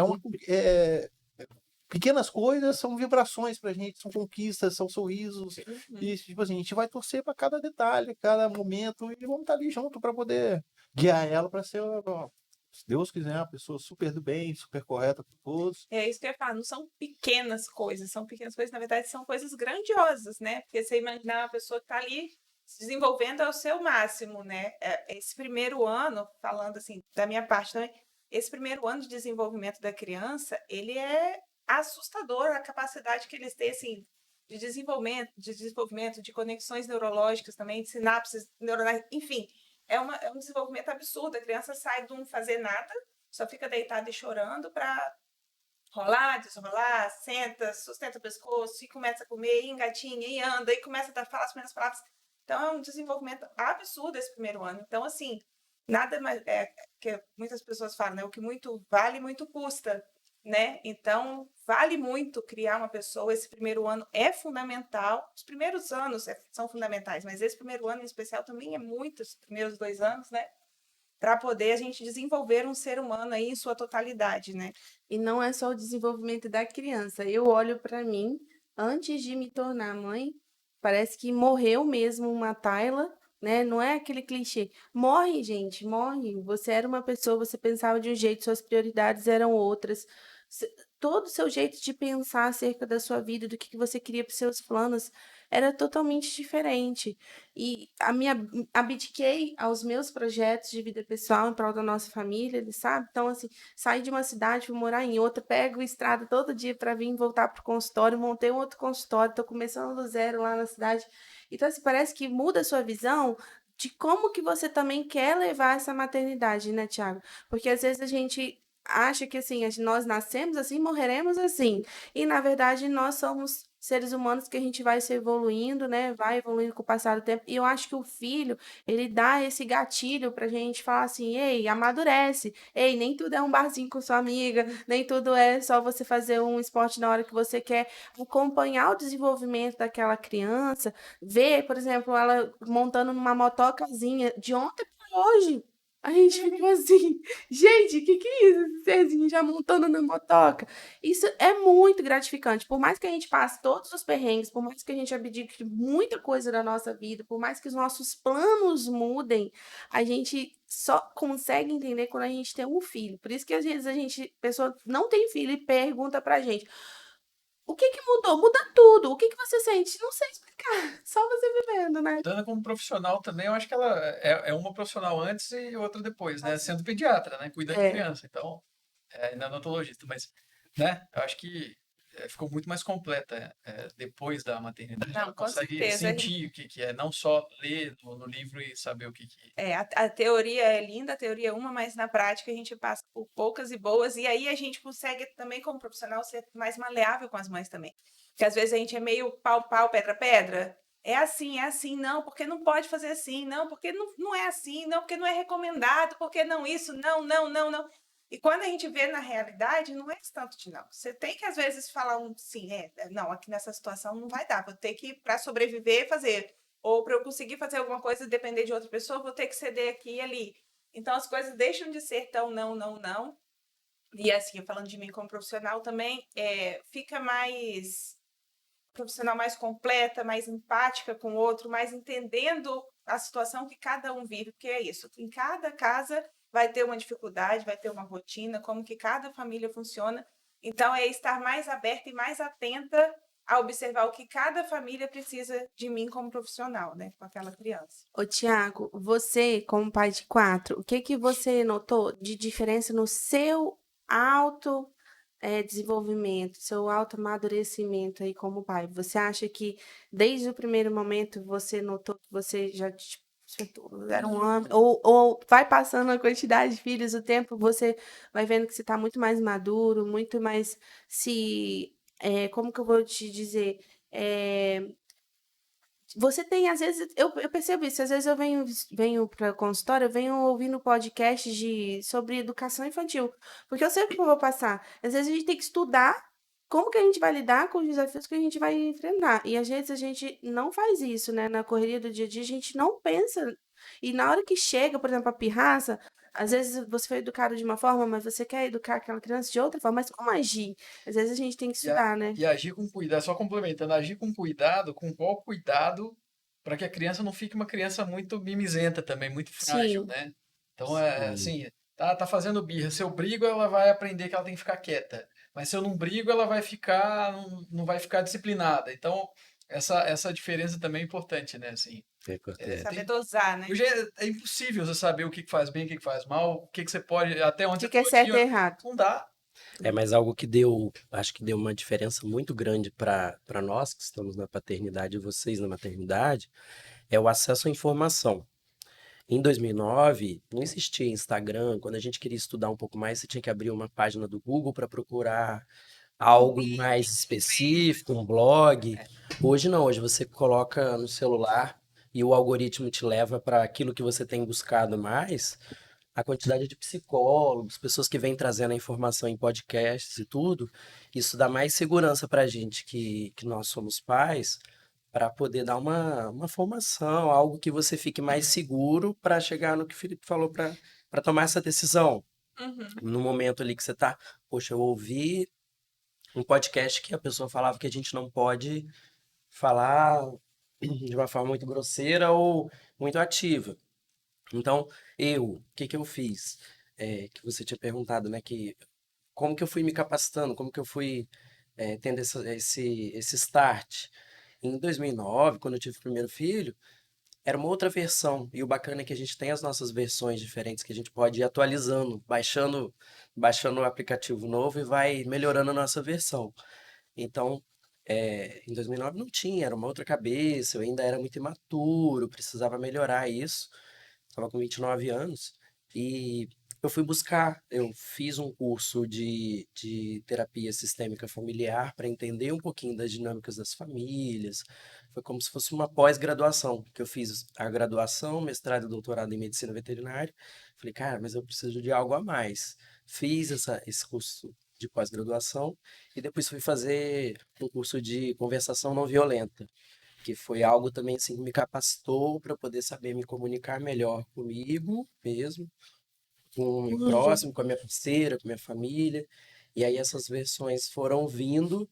pequenas coisas são vibrações pra gente, são conquistas, são sorrisos, e tipo assim, a gente vai torcer para cada detalhe, cada momento, e vamos estar ali junto para poder guiar ela para ser, ó, se Deus quiser, uma pessoa super do bem, super correta com todos. É isso que eu ia falar, não são pequenas coisas, são pequenas coisas, na verdade, são coisas grandiosas, né? Porque você imaginar uma pessoa que está ali se desenvolvendo ao seu máximo, né? Esse primeiro ano, falando assim, da minha parte também, esse primeiro ano de desenvolvimento da criança, ele é assustador a capacidade que eles têm, assim, de desenvolvimento, de conexões neurológicas também, de sinapses neuronais, enfim, é um desenvolvimento absurdo. A criança sai de um fazer nada, só fica deitada e chorando para rolar, desrolar, senta, sustenta o pescoço, e começa a comer, e engatinha, e anda, e começa a falar as primeiras palavras. Então, é um desenvolvimento absurdo esse primeiro ano. Então, assim, nada mais. Que muitas pessoas falam, né? O que muito vale, muito custa, né? Então, vale muito criar uma pessoa. Esse primeiro ano é fundamental. Os primeiros anos são fundamentais, mas esse primeiro ano em especial também é muito, os primeiros 2 anos, né? Para poder a gente desenvolver um ser humano aí em sua totalidade, né? E não é só o desenvolvimento da criança. Eu olho para mim, antes de me tornar mãe, parece que morreu mesmo uma Tayla, né? Não é aquele clichê. Morre, gente, morre. Você era uma pessoa, você pensava de um jeito, suas prioridades eram outras. Todo o seu jeito de pensar acerca da sua vida, do que você queria para os seus planos, era totalmente diferente. E abdiquei aos meus projetos de vida pessoal em prol da nossa família, sabe? Então, assim, saí de uma cidade, fui morar em outra, pego estrada todo dia para vir voltar para o consultório, montei um outro consultório, estou começando do zero lá na cidade. Então, assim, parece que muda a sua visão de como que você também quer levar essa maternidade, né, Tiago? Porque às vezes a gente acha que assim, nós nascemos assim, morreremos assim. E na verdade nós somos seres humanos que a gente vai se evoluindo, né? Vai evoluindo com o passar do tempo. E eu acho que o filho, ele dá esse gatilho pra gente falar assim: ei, amadurece. Ei, nem tudo é um barzinho com sua amiga, nem tudo é só você fazer um esporte na hora que você quer. Acompanhar o desenvolvimento daquela criança, ver, por exemplo, ela montando numa motocazinha de ontem para hoje. A gente ficou assim, gente, o que é isso? Esse serzinho já montando na motoca. Isso é muito gratificante. Por mais que a gente passe todos os perrengues, por mais que a gente abdique de muita coisa da nossa vida, por mais que os nossos planos mudem, a gente só consegue entender quando a gente tem um filho. Por isso que às vezes pessoa não tem filho e pergunta pra gente: o que que mudou? Muda tudo. O que que você sente? Não sei explicar. Só você vivendo, né? Dana como profissional também, eu acho que ela é uma profissional antes e outra depois, né? Sendo pediatra, né? Cuidando de É. criança. Então, neonatologista. Mas, né? Eu acho que ficou muito mais completa depois da maternidade. Não, Ela com consegue certeza. sentir o que, que é, não só ler no livro e saber o que, que A teoria é linda, a teoria é uma, mas na prática a gente passa por poucas e boas, e aí a gente consegue também, como profissional, ser mais maleável com as mães também. Porque às vezes a gente é meio pau, pedra. É assim, não, porque não pode fazer assim, não, porque não é assim, não, porque não é recomendado, porque não isso, não. E quando a gente vê na realidade, não é esse tanto de não. Você tem que, às vezes, falar um sim, não, aqui nessa situação não vai dar, vou ter que, para sobreviver, fazer. Ou para eu conseguir fazer alguma coisa e depender de outra pessoa, vou ter que ceder aqui e ali. Então as coisas deixam de ser tão não. E assim, falando de mim como profissional também, fica mais profissional, mais completa, mais empática com o outro, mais entendendo a situação que cada um vive, porque é isso. Em cada casa vai ter uma dificuldade, vai ter uma rotina, como que cada família funciona. Então é estar mais aberta e mais atenta a observar o que cada família precisa de mim como profissional, né, com aquela criança. Ô, Tiago, você, como pai de 4, o que que você notou de diferença no seu desenvolvimento, seu autoamadurecimento aí como pai? Você acha que desde o primeiro momento você notou que você já tipo, era um homem, ou vai passando a quantidade de filhos, o tempo, você vai vendo que você está muito mais maduro, muito mais como que eu vou te dizer? É, você tem, às vezes, eu percebo isso, às vezes eu venho para consultório, eu venho ouvindo podcast sobre educação infantil, porque eu sei o que eu vou passar. Às vezes a gente tem que estudar como que a gente vai lidar com os desafios que a gente vai enfrentar. E às vezes a gente não faz isso, né? Na correria do dia a dia, a gente não pensa. E na hora que chega, por exemplo, a pirraça, às vezes você foi educado de uma forma, mas você quer educar aquela criança de outra forma. Mas como agir? Às vezes a gente tem que estudar, né? E agir com cuidado, só complementando, agir com cuidado, com qual cuidado para que a criança não fique uma criança muito mimizenta também, muito frágil, Sim, né? Então, Sim, assim, tá fazendo birra. Se eu brigo, ela vai aprender que ela tem que ficar quieta. Mas se eu não brigo, ela vai ficar, não vai ficar disciplinada. Então, essa diferença também é importante, né? Assim, é importante. Saber dosar, né? hoje é impossível você saber o que que faz bem, o que que faz mal, o que que você pode, até o onde que você que é pode certo e ir. errado? Não dá. Mas algo que acho que deu uma diferença muito grande para nós que estamos na paternidade e vocês na maternidade, é o acesso à informação. Em 2009, não existia Instagram. Quando a gente queria estudar um pouco mais, você tinha que abrir uma página do Google para procurar algo mais específico, um blog. Hoje não, hoje você coloca no celular e o algoritmo te leva para aquilo que você tem buscado mais. A quantidade de psicólogos, pessoas que vêm trazendo a informação em podcasts e tudo, isso dá mais segurança para a gente que nós somos pais, para poder dar uma formação, algo que você fique mais seguro para chegar no que o Felipe falou, para tomar essa decisão. Uhum. No momento ali que você tá, poxa, eu ouvi um podcast que a pessoa falava que a gente não pode falar de uma forma muito grosseira ou muito ativa. Então, o que que eu fiz? Que você tinha perguntado, né? Que como que eu fui me capacitando, como que eu fui tendo esse start. Em 2009, quando eu tive o primeiro filho, era uma outra versão. E o bacana é que a gente tem as nossas versões diferentes que a gente pode ir atualizando, baixando o aplicativo novo e vai melhorando a nossa versão. Então, em 2009 não tinha, era uma outra cabeça, eu ainda era muito imaturo, precisava melhorar isso. Estava com 29 anos e eu fiz um curso de terapia sistêmica familiar para entender um pouquinho das dinâmicas das famílias. Foi como se fosse uma pós-graduação, que eu fiz a graduação, mestrado e doutorado em medicina veterinária. Falei, cara, mas eu preciso de algo a mais. Fiz esse curso de pós-graduação e depois fui fazer um curso de conversação não violenta, que foi algo também assim que me capacitou para poder saber me comunicar melhor comigo mesmo, com o meu Uhum. próximo, com a minha parceira, com a minha família. E aí essas versões foram vindo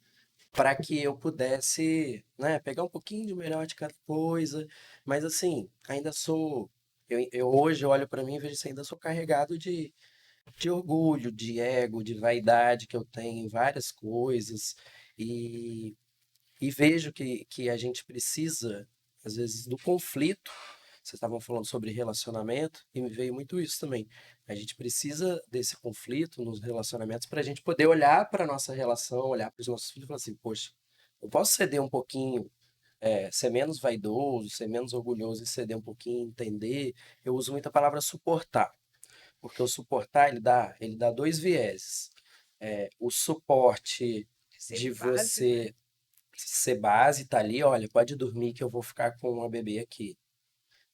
para que eu pudesse, né, pegar um pouquinho de melhor de cada coisa, mas assim, ainda sou eu hoje olho para mim e vejo assim, ainda sou carregado de orgulho, de ego, de vaidade que eu tenho em várias coisas. E e vejo que a gente precisa, às vezes, do conflito. Vocês estavam falando sobre relacionamento e me veio muito isso também. A gente precisa desse conflito nos relacionamentos para a gente poder olhar para a nossa relação, olhar para os nossos filhos e falar assim: poxa, eu posso ceder um pouquinho, ser menos vaidoso, ser menos orgulhoso e ceder um pouquinho, entender. Eu uso muito a palavra suportar, porque o suportar ele dá dois vieses. O suporte Ser de base, né? você ser base, tá ali, olha, pode dormir que eu vou ficar com uma bebê aqui.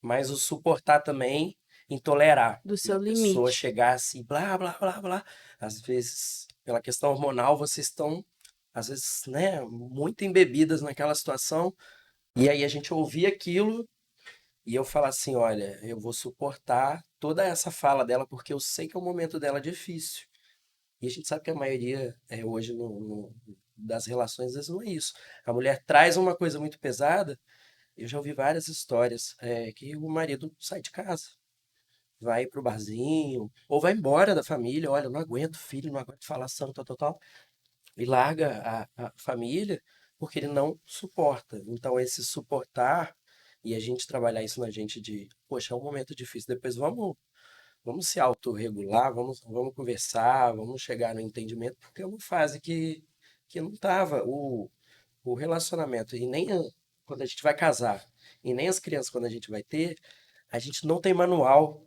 Mas o suportar também em tolerar. Do Da seu pessoa limite. chegar assim, blá, blá, blá, blá. Às vezes, pela questão hormonal, vocês estão, às vezes, né, muito embebidas naquela situação. E aí a gente ouvir aquilo e eu falar assim, olha, eu vou suportar toda essa fala dela porque eu sei que é o momento dela difícil. E a gente sabe que a maioria hoje das relações às vezes não é isso. A mulher traz uma coisa muito pesada. Eu já ouvi várias histórias que o marido sai de casa, vai pro barzinho, ou vai embora da família. Olha, eu não aguento filho, não aguento falação, tal, tal, tal. E larga a família porque ele não suporta. Então, esse suportar e a gente trabalhar isso na gente de, poxa, é um momento difícil, depois vamos se autorregular, vamos conversar, vamos chegar no entendimento, porque é uma fase que não tava o relacionamento, e nem quando a gente vai casar, e nem as crianças quando a gente vai ter, a gente não tem manual.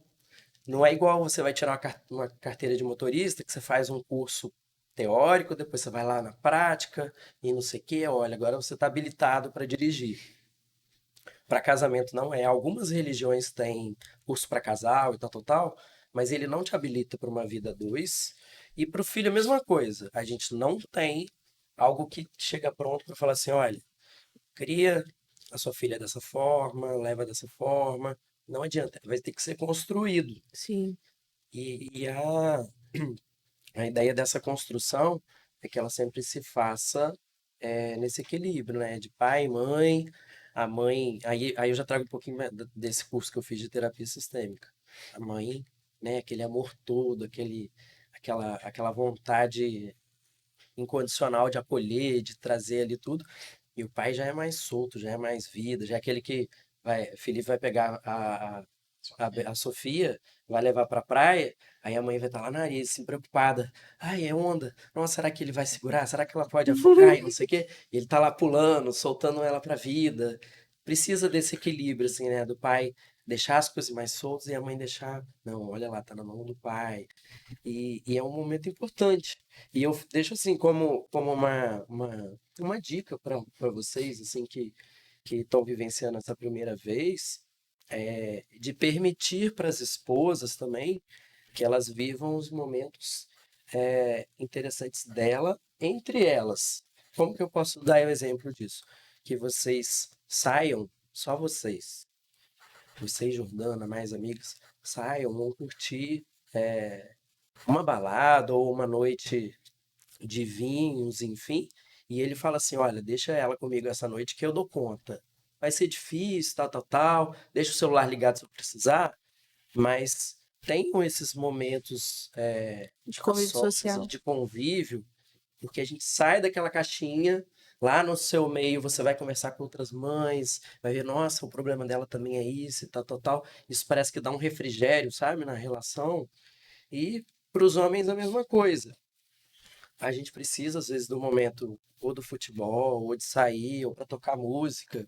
Não é igual você vai tirar uma carteira de motorista, que você faz um curso teórico, depois você vai lá na prática e não sei o quê. Olha, agora você está habilitado para dirigir. Para casamento não é. Algumas religiões têm curso para casal e tal, tal, tal, mas ele não te habilita para uma vida a dois. E para o filho a mesma coisa. A gente não tem algo que chega pronto para falar assim, olha, cria a sua filha dessa forma, leva dessa forma. Não adianta, vai ter que ser construído. Sim, E a ideia dessa construção é que ela sempre se faça nesse equilíbrio, né? De pai e mãe, a mãe. Aí eu já trago um pouquinho desse curso que eu fiz de terapia sistêmica. A mãe, né? Aquele amor todo, aquela vontade incondicional de acolher, de trazer ali tudo. E o pai já é mais solto, já é mais vida, já é aquele que vai. Felipe vai pegar a Sofia, vai levar pra praia, aí a mãe vai estar lá na areia, assim, preocupada. Ai, é onda. Nossa, será que ele vai segurar? Será que ela pode afogar e não sei o quê? E ele tá lá pulando, soltando ela pra vida. Precisa desse equilíbrio, assim, né? Do pai deixar as coisas mais soltas e a mãe deixar. Não, olha lá, tá na mão do pai. E é um momento importante. E eu deixo, assim, como uma dica para vocês, assim, que estão vivenciando essa primeira vez, de permitir para as esposas também que elas vivam os momentos interessantes dela entre elas. Como que eu posso dar o exemplo disso? Que vocês saiam, só vocês, Jordana, mais amigos, saiam, vão curtir uma balada ou uma noite de vinhos, enfim, e ele fala assim: olha, deixa ela comigo essa noite que eu dou conta. Vai ser difícil, tal, tal, tal. Deixa o celular ligado se eu precisar, mas tenham esses momentos de a convívio sós, assim, social. de convívio, porque a gente sai daquela caixinha. Lá no seu meio você vai conversar com outras mães, vai ver, nossa, o problema dela também é isso e tal, tal, tal. Isso parece que dá um refrigério, sabe, na relação. E para os homens a mesma coisa. A gente precisa, às vezes, do momento ou do futebol, ou de sair, ou para tocar música,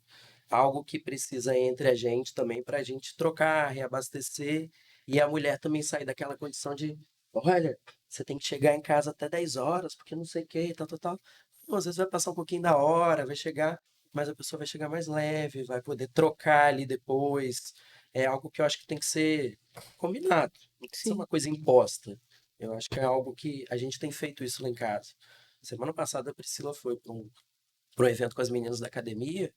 algo que precisa entre a gente também para a gente trocar, reabastecer, e a mulher também sair daquela condição de, olha, você tem que chegar em casa até 10 horas, porque não sei o que, tal, tal, tal. Não, às vezes vai passar um pouquinho da hora, vai chegar, mas a pessoa vai chegar mais leve, vai poder trocar ali depois. É algo que eu acho que tem que ser combinado, não tem que ser Sim. uma coisa imposta. Eu acho que é algo que a gente tem feito isso lá em casa. Semana passada a Priscila foi para um evento com as meninas da academia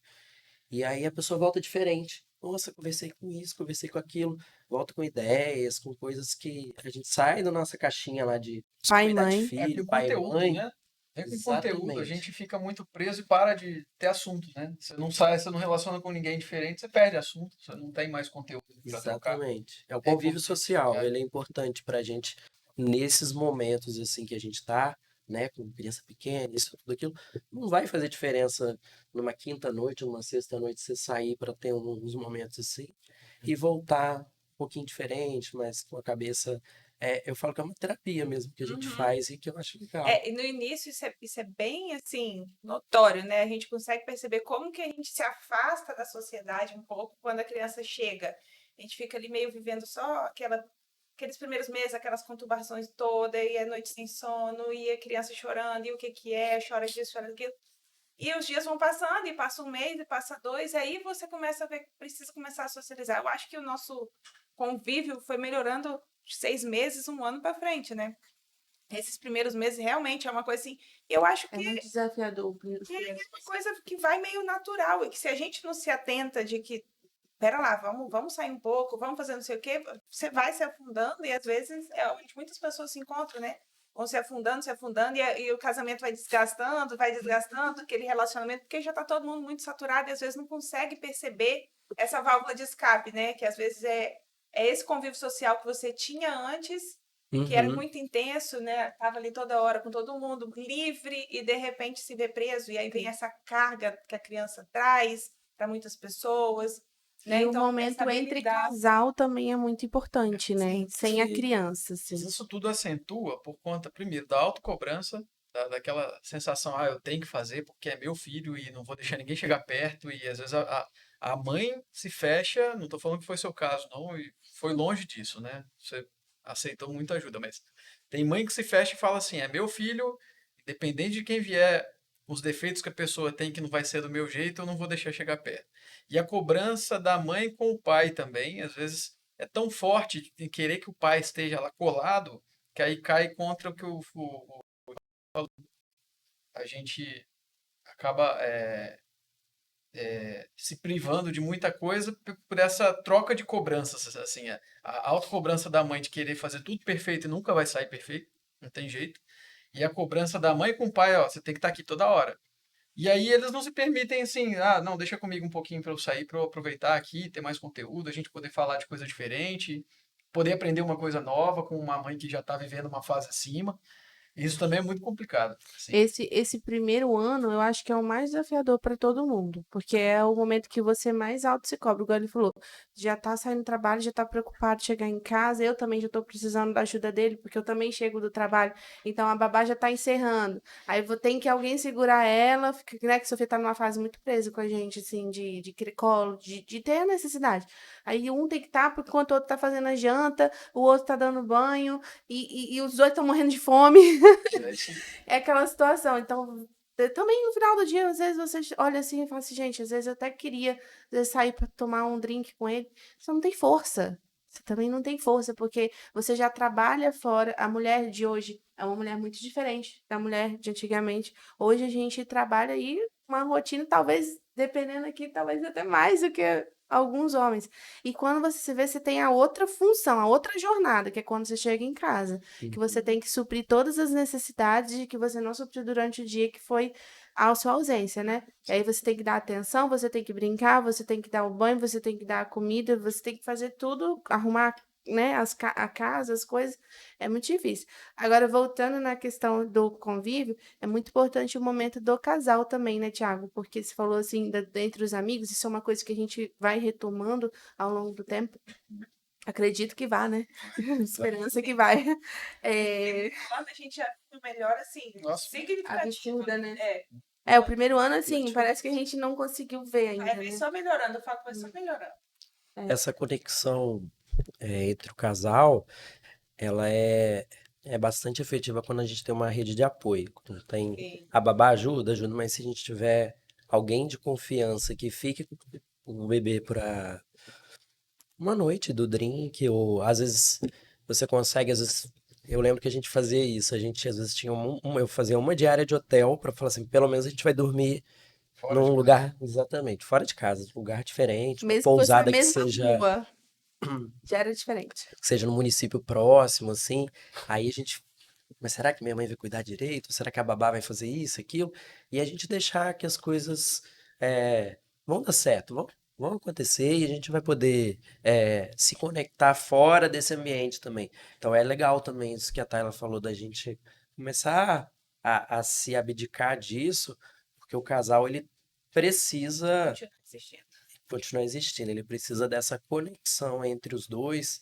e aí a pessoa volta diferente. Nossa, conversei com isso, conversei com aquilo, volta com ideias, com coisas que a gente sai da nossa caixinha lá de Pai e cuidar de mãe. É com filho, pai e conteúdo, mãe. né? É com conteúdo, a Exatamente. gente fica muito preso e para de ter assunto, né? Você não sai, você não relaciona com ninguém diferente, você perde assunto, você não tem mais conteúdo para trocar. Exatamente. É o É convívio importante. social, ele é importante para a gente nesses momentos assim que a gente está, né, com criança pequena, isso, tudo aquilo, não vai fazer diferença numa quinta noite, numa sexta noite você sair para ter uns momentos assim e voltar um pouquinho diferente, mas com a cabeça, eu falo que é uma terapia mesmo que a gente Uhum. faz e que eu acho legal. E no início isso é bem assim notório, né? A gente consegue perceber como que a gente se afasta da sociedade um pouco quando a criança chega. A gente fica ali meio vivendo só aqueles primeiros meses, aquelas conturbações todas, e a noite sem sono, e a criança chorando, e o que que é, chora disso, chora daquilo. E os dias vão passando, e passa um mês, e passa dois, e aí você começa a ver que precisa começar a socializar. Eu acho que o nosso convívio foi melhorando de 6 meses, um ano para frente, né? Esses primeiros meses realmente é uma coisa assim. Eu acho É que muito desafiador os é primeiros. uma coisa que vai meio natural, e que se a gente não se atenta de que, pera lá, vamos sair um pouco, vamos fazer não sei o quê, você vai se afundando, e às vezes é onde muitas pessoas se encontram, né? Vão se afundando, e o casamento vai desgastando aquele relacionamento, porque já está todo mundo muito saturado e às vezes não consegue perceber essa válvula de escape, né? Que às vezes é esse convívio social que você tinha antes, que era Uhum. muito intenso, né? Tava ali toda hora com todo mundo livre e de repente se vê preso, e aí vem essa carga que a criança traz para muitas pessoas. né? E o Então, momento essa entre habilidade- casal também é muito importante, né? Sem a Sim. criança, Mas assim. isso tudo acentua por conta, primeiro, da autocobrança, daquela sensação, eu tenho que fazer porque é meu filho e não vou deixar ninguém chegar perto. E às vezes a mãe se fecha, não estou falando que foi seu caso, não, e foi longe disso, né? Você aceitou muita ajuda, mas tem mãe que se fecha e fala assim: é meu filho, independente de quem vier, os defeitos que a pessoa tem que não vai ser do meu jeito, eu não vou deixar chegar perto. E a cobrança da mãe com o pai também, às vezes é tão forte em querer que o pai esteja lá colado, que aí cai contra o que a gente acaba se privando de muita coisa por essa troca de cobranças, assim, a autocobrança da mãe de querer fazer tudo perfeito e nunca vai sair perfeito, não tem jeito, e a cobrança da mãe com o pai, ó, você tem que estar aqui toda hora. E aí eles não se permitem assim, não, deixa comigo um pouquinho para eu sair, para eu aproveitar aqui, ter mais conteúdo, a gente poder falar de coisa diferente, poder aprender uma coisa nova com uma mãe que já está vivendo uma fase acima. Isso também é muito complicado, assim. Esse primeiro ano, eu acho que é o mais desafiador para todo mundo, porque é o momento que você mais alto se cobra. Igual ele falou, já tá saindo do trabalho, já tá preocupado de chegar em casa. Eu também já tô precisando da ajuda dele, porque eu também chego do trabalho. Então a babá já tá encerrando. Aí vou ter que alguém segurar ela, né? Que a Sofia tá numa fase muito presa com a gente, assim, de colo, de ter a necessidade. Aí um tem que estar, tá, enquanto o outro tá fazendo a janta, o outro tá dando banho, e os dois estão morrendo de fome. É aquela situação. Então, também no final do dia, às vezes você olha assim e fala assim, gente, às vezes eu até queria às vezes, sair para tomar um drink com ele. Você não tem força. Você também não tem força, porque você já trabalha fora. A mulher de hoje é uma mulher muito diferente da mulher de antigamente. Hoje a gente trabalha aí uma rotina, talvez, dependendo aqui, talvez até mais do que alguns homens. E quando você se vê, você tem a outra função, a outra jornada, que é quando você chega em casa que você tem que suprir todas as necessidades que você não supriu durante o dia, que foi a sua ausência, né? E aí você tem que dar atenção, você tem que brincar, você tem que dar o banho, você tem que dar a comida, você tem que fazer tudo, arrumar, né, a casa, as coisas. É muito difícil. Agora, voltando na questão do convívio, é muito importante o momento do casal também, né, Tiago? Porque você falou assim, entre os amigos, isso é uma coisa que a gente vai retomando ao longo do tempo. Acredito que vá, né? Esperança que vai. É, Quando a gente já viu melhor, assim, Nossa, significativo. absurda, né? É, O primeiro ano, assim, parece que a gente não conseguiu ver vai ainda, ver né? só melhorando. Eu falo que vai só melhorando. Essa conexão entre o casal, ela é bastante efetiva quando a gente tem uma rede de apoio. Quando tem Sim. a babá ajuda, mas se a gente tiver alguém de confiança que fique com o bebê para uma noite do drink, ou às vezes você consegue, às vezes eu lembro que a gente fazia isso, a gente às vezes tinha eu fazia uma diária de hotel para falar assim, pelo menos a gente vai dormir fora de num casa. lugar, exatamente, fora de casa, um lugar diferente, uma Mesmo que fosse na pousada mesma rua, já era diferente. que seja no município próximo, assim. Aí a gente, mas será que minha mãe vai cuidar direito? Será que a babá vai fazer isso, aquilo? E a gente deixar que as coisas vão dar certo, vão acontecer e a gente vai poder se conectar fora desse ambiente também. Então é legal também isso que a Tayla falou da gente começar a se abdicar disso, porque o casal ele precisa Continua assistindo. continuar existindo, ele precisa dessa conexão entre os dois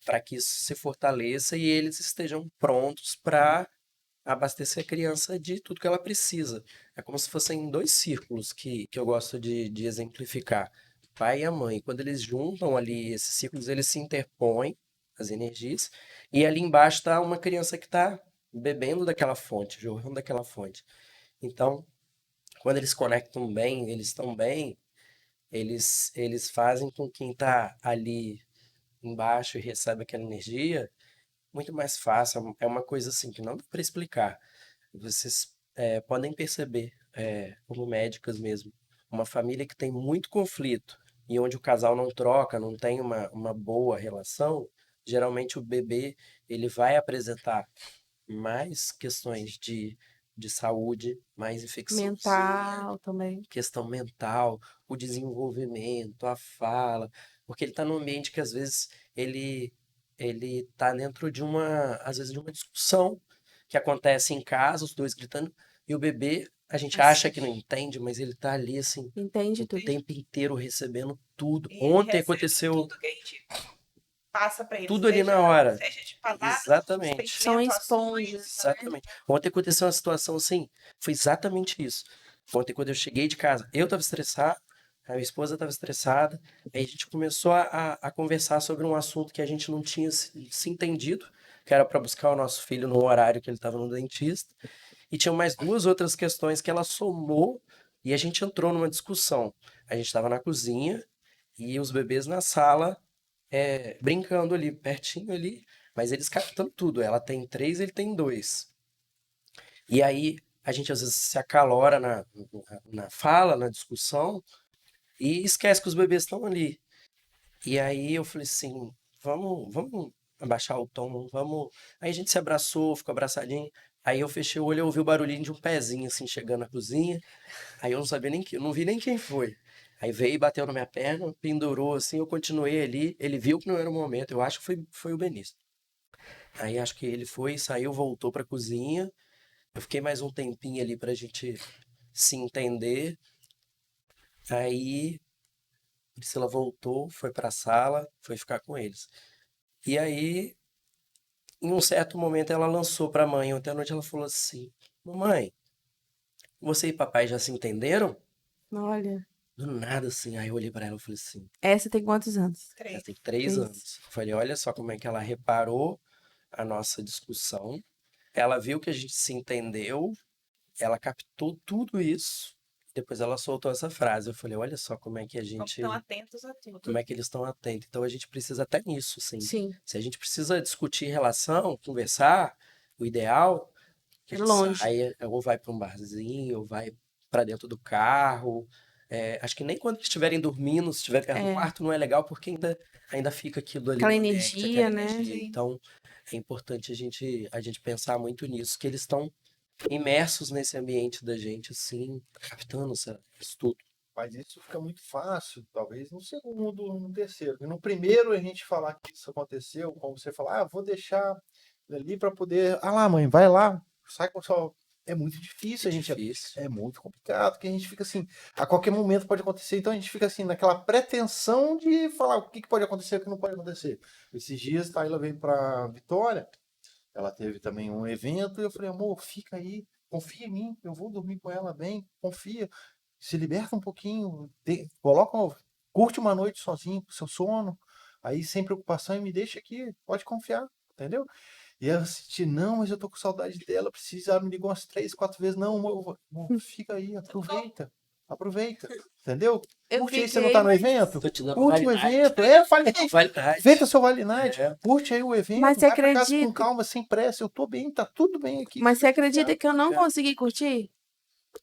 para que isso se fortaleça e eles estejam prontos para abastecer a criança de tudo que ela precisa. É como se fossem dois círculos que eu gosto de exemplificar. O pai e a mãe, quando eles juntam ali esses círculos, eles se interpõem, as energias, e ali embaixo está uma criança que está bebendo daquela fonte, jorrando daquela fonte. Então, quando eles conectam bem, eles estão bem, eles fazem com quem está ali embaixo e recebe aquela energia muito mais fácil. É uma coisa assim que não dá para explicar. Vocês podem perceber, como médicas mesmo, uma família que tem muito conflito e onde o casal não troca, não tem uma boa relação, geralmente o bebê ele vai apresentar mais questões de saúde, mais infecção, Mental também. questão mental, o desenvolvimento, a fala, porque ele está num ambiente que às vezes ele está dentro às vezes de uma discussão que acontece em casa, os dois gritando, e o bebê A gente acha que não entende, mas ele tá ali, assim, Entende o tudo. tempo inteiro recebendo tudo. E ele Ontem recebe aconteceu tudo que a gente passa para ele, tudo ali na hora. seja de palavras, Exatamente. São sentimentos, esponjas, ações. Exatamente. Ontem aconteceu uma situação assim, foi exatamente isso. Ontem, quando eu cheguei de casa, eu tava estressado, a minha esposa tava estressada, aí a gente começou a conversar sobre um assunto que a gente não tinha se entendido, que era para buscar o nosso filho no horário que ele estava no dentista, e tinha mais duas outras questões que ela somou e a gente entrou numa discussão. A gente estava na cozinha e os bebês na sala, brincando ali, pertinho ali, mas eles captando tudo. Ela tem 3, ele tem 2. E aí a gente às vezes se acalora na fala, na discussão, e esquece que os bebês estão ali. E aí eu falei assim, vamos abaixar o tom, vamos. Aí a gente se abraçou, ficou abraçadinho. Aí eu fechei o olho e ouvi o barulhinho de um pezinho assim chegando na cozinha. Aí eu não sabia nem que, não vi nem quem foi. Aí veio e bateu na minha perna, pendurou assim, eu continuei ali. Ele viu que não era o momento, eu acho que foi o Benício. Aí acho que ele foi, saiu, voltou pra cozinha. Eu fiquei mais um tempinho ali pra gente se entender. Aí Priscila voltou, foi pra sala, foi ficar com eles. E aí, em um certo momento, ela lançou pra mãe. Ontem à noite ela falou assim: Mamãe, você e papai já se entenderam? Olha, Do nada, assim. Aí eu olhei pra ela e falei assim: essa tem quantos anos? ela 3. tem 3 3. anos. Eu falei: Olha só como é que ela reparou a nossa discussão. Ela viu que a gente se entendeu, ela captou tudo isso. Depois ela soltou essa frase. Eu falei: Olha só como é que a Como gente. estão atentos a tudo. Como é que eles estão atentos. Então a gente precisa até nisso, sim. Sim, Se a gente precisa discutir relação, conversar, o ideal que a é gente longe. saia, ou vai para um barzinho, ou vai para dentro do carro. Acho que nem quando eles estiverem dormindo, se estiver perto do É, quarto, não é legal porque ainda fica aquilo ali aquela no ambiente, aquela energia, né? energia. Sim. Então é importante a gente pensar muito nisso, que eles estão imersos nesse ambiente da gente, assim, captando isso tudo. Mas isso fica muito fácil, talvez no segundo, no terceiro. E no primeiro a gente falar que isso aconteceu, como você falar, vou deixar ali para poder. Ah lá, mãe, vai lá, sai com o sua. É muito difícil, É a gente. difícil. É muito complicado, que a gente fica assim, a qualquer momento pode acontecer, então a gente fica assim, naquela pretensão de falar o que pode acontecer e o que não pode acontecer. Esses dias, a Tayla veio para Vitória, ela teve também um evento, e eu falei, amor, fica aí, confia em mim, eu vou dormir com ela bem, confia, se liberta um pouquinho, curte uma noite sozinho com seu sono, aí sem preocupação e me deixa aqui, pode confiar, entendeu? E ela senti, não, mas eu tô com saudade dela, precisa, ela me ligou umas 3, 4 vezes, não, amor, fica aí, aproveita, entendeu? Eu Curte aí, você não tá fiquei, no evento? Tô te dando Curte o validade. evento, Validade. aproveita seu Vale Night, É, curte aí o mas evento, você vai pra casa com acredita? calma, sem pressa, eu tô bem, tá tudo bem aqui, Mas você pode confiar. acredita que eu não confiar. consegui curtir?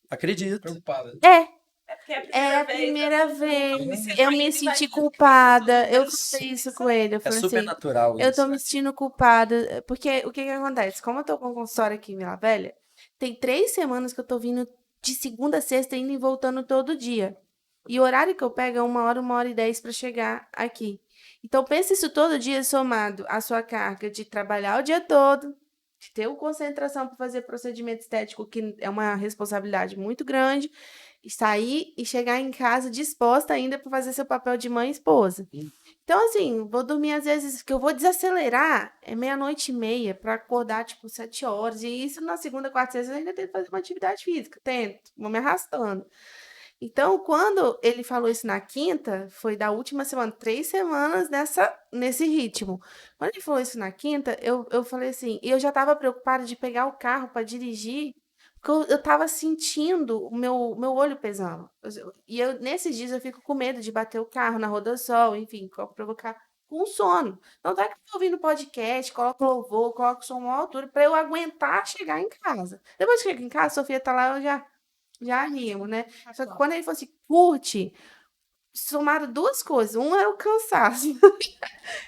Acredito. Preocupada. É, É porque é a é a primeira primeira vez. vez. Eu me senti culpada. Eu falei isso com ele. Eu É falei super assim, natural eu tô isso. me sentindo culpada. Porque o que que acontece? Como eu tô com um consultório aqui em Vila Velha, tem 3 semanas que eu tô vindo de segunda a sexta, indo e voltando todo dia. E o horário que eu pego é 1 hora e 10 para chegar aqui. Então, pense isso todo dia somado à sua carga de trabalhar o dia todo, de ter concentração para fazer procedimento estético, que é uma responsabilidade muito grande, e sair e chegar em casa disposta ainda para fazer seu papel de mãe e esposa. Então, assim, vou dormir às vezes, que eu vou desacelerar, é 00:30 para acordar, tipo, 7 horas. E isso na segunda, quarta e sexta eu ainda tento fazer uma atividade física, tento, vou me arrastando. Então, quando ele falou isso na quinta, foi da última semana, 3 semanas nesse ritmo. Quando ele falou isso na quinta, eu falei assim, e eu já estava preocupada de pegar o carro para dirigir, porque eu estava sentindo o meu olho pesando. Nesses dias, eu fico com medo de bater o carro na roda-sol, enfim, provocar com sono. Então, tá que eu tô ouvindo podcast, coloco louvor, coloco som à altura, para eu aguentar chegar em casa. Depois que chego em casa, a Sofia tá lá, eu já animo, né? Só que quando ele falou assim, curte, somaram duas coisas. Um era o cansaço.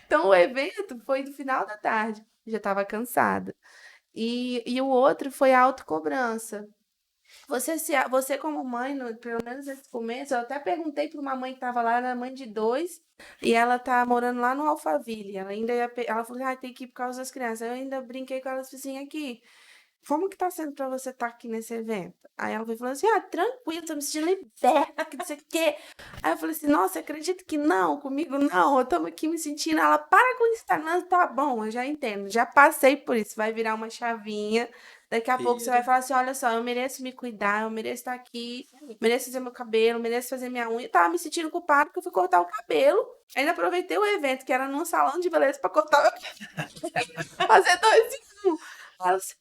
Então, o evento foi no final da tarde. Eu já estava cansada. E o outro foi a autocobrança. Você como mãe, pelo menos nesse começo, eu até perguntei para uma mãe que estava lá, era mãe de 2, e ela tá morando lá no Alphaville. Ela ainda ela falou, tem que ir por causa das crianças. Eu ainda brinquei com ela assim, aqui. como que tá sendo pra você estar aqui nesse evento? Aí ela veio falando assim, tranquilo, tô me sentindo liberta, que não sei o quê. Aí eu falei assim, nossa, acredito que não, comigo não, eu tô aqui me sentindo. Ela, para com isso, tá bom, eu já entendo, já passei por isso, vai virar uma chavinha. Daqui a pouco você vai falar assim, olha só, eu mereço me cuidar, eu mereço estar aqui, mereço fazer meu cabelo, mereço fazer minha unha. Eu tava me sentindo culpada porque eu fui cortar o cabelo. Ainda aproveitei o evento, que era num salão de beleza, pra cortar meu cabelo. Fazer 2 em 1. Aí ela assim,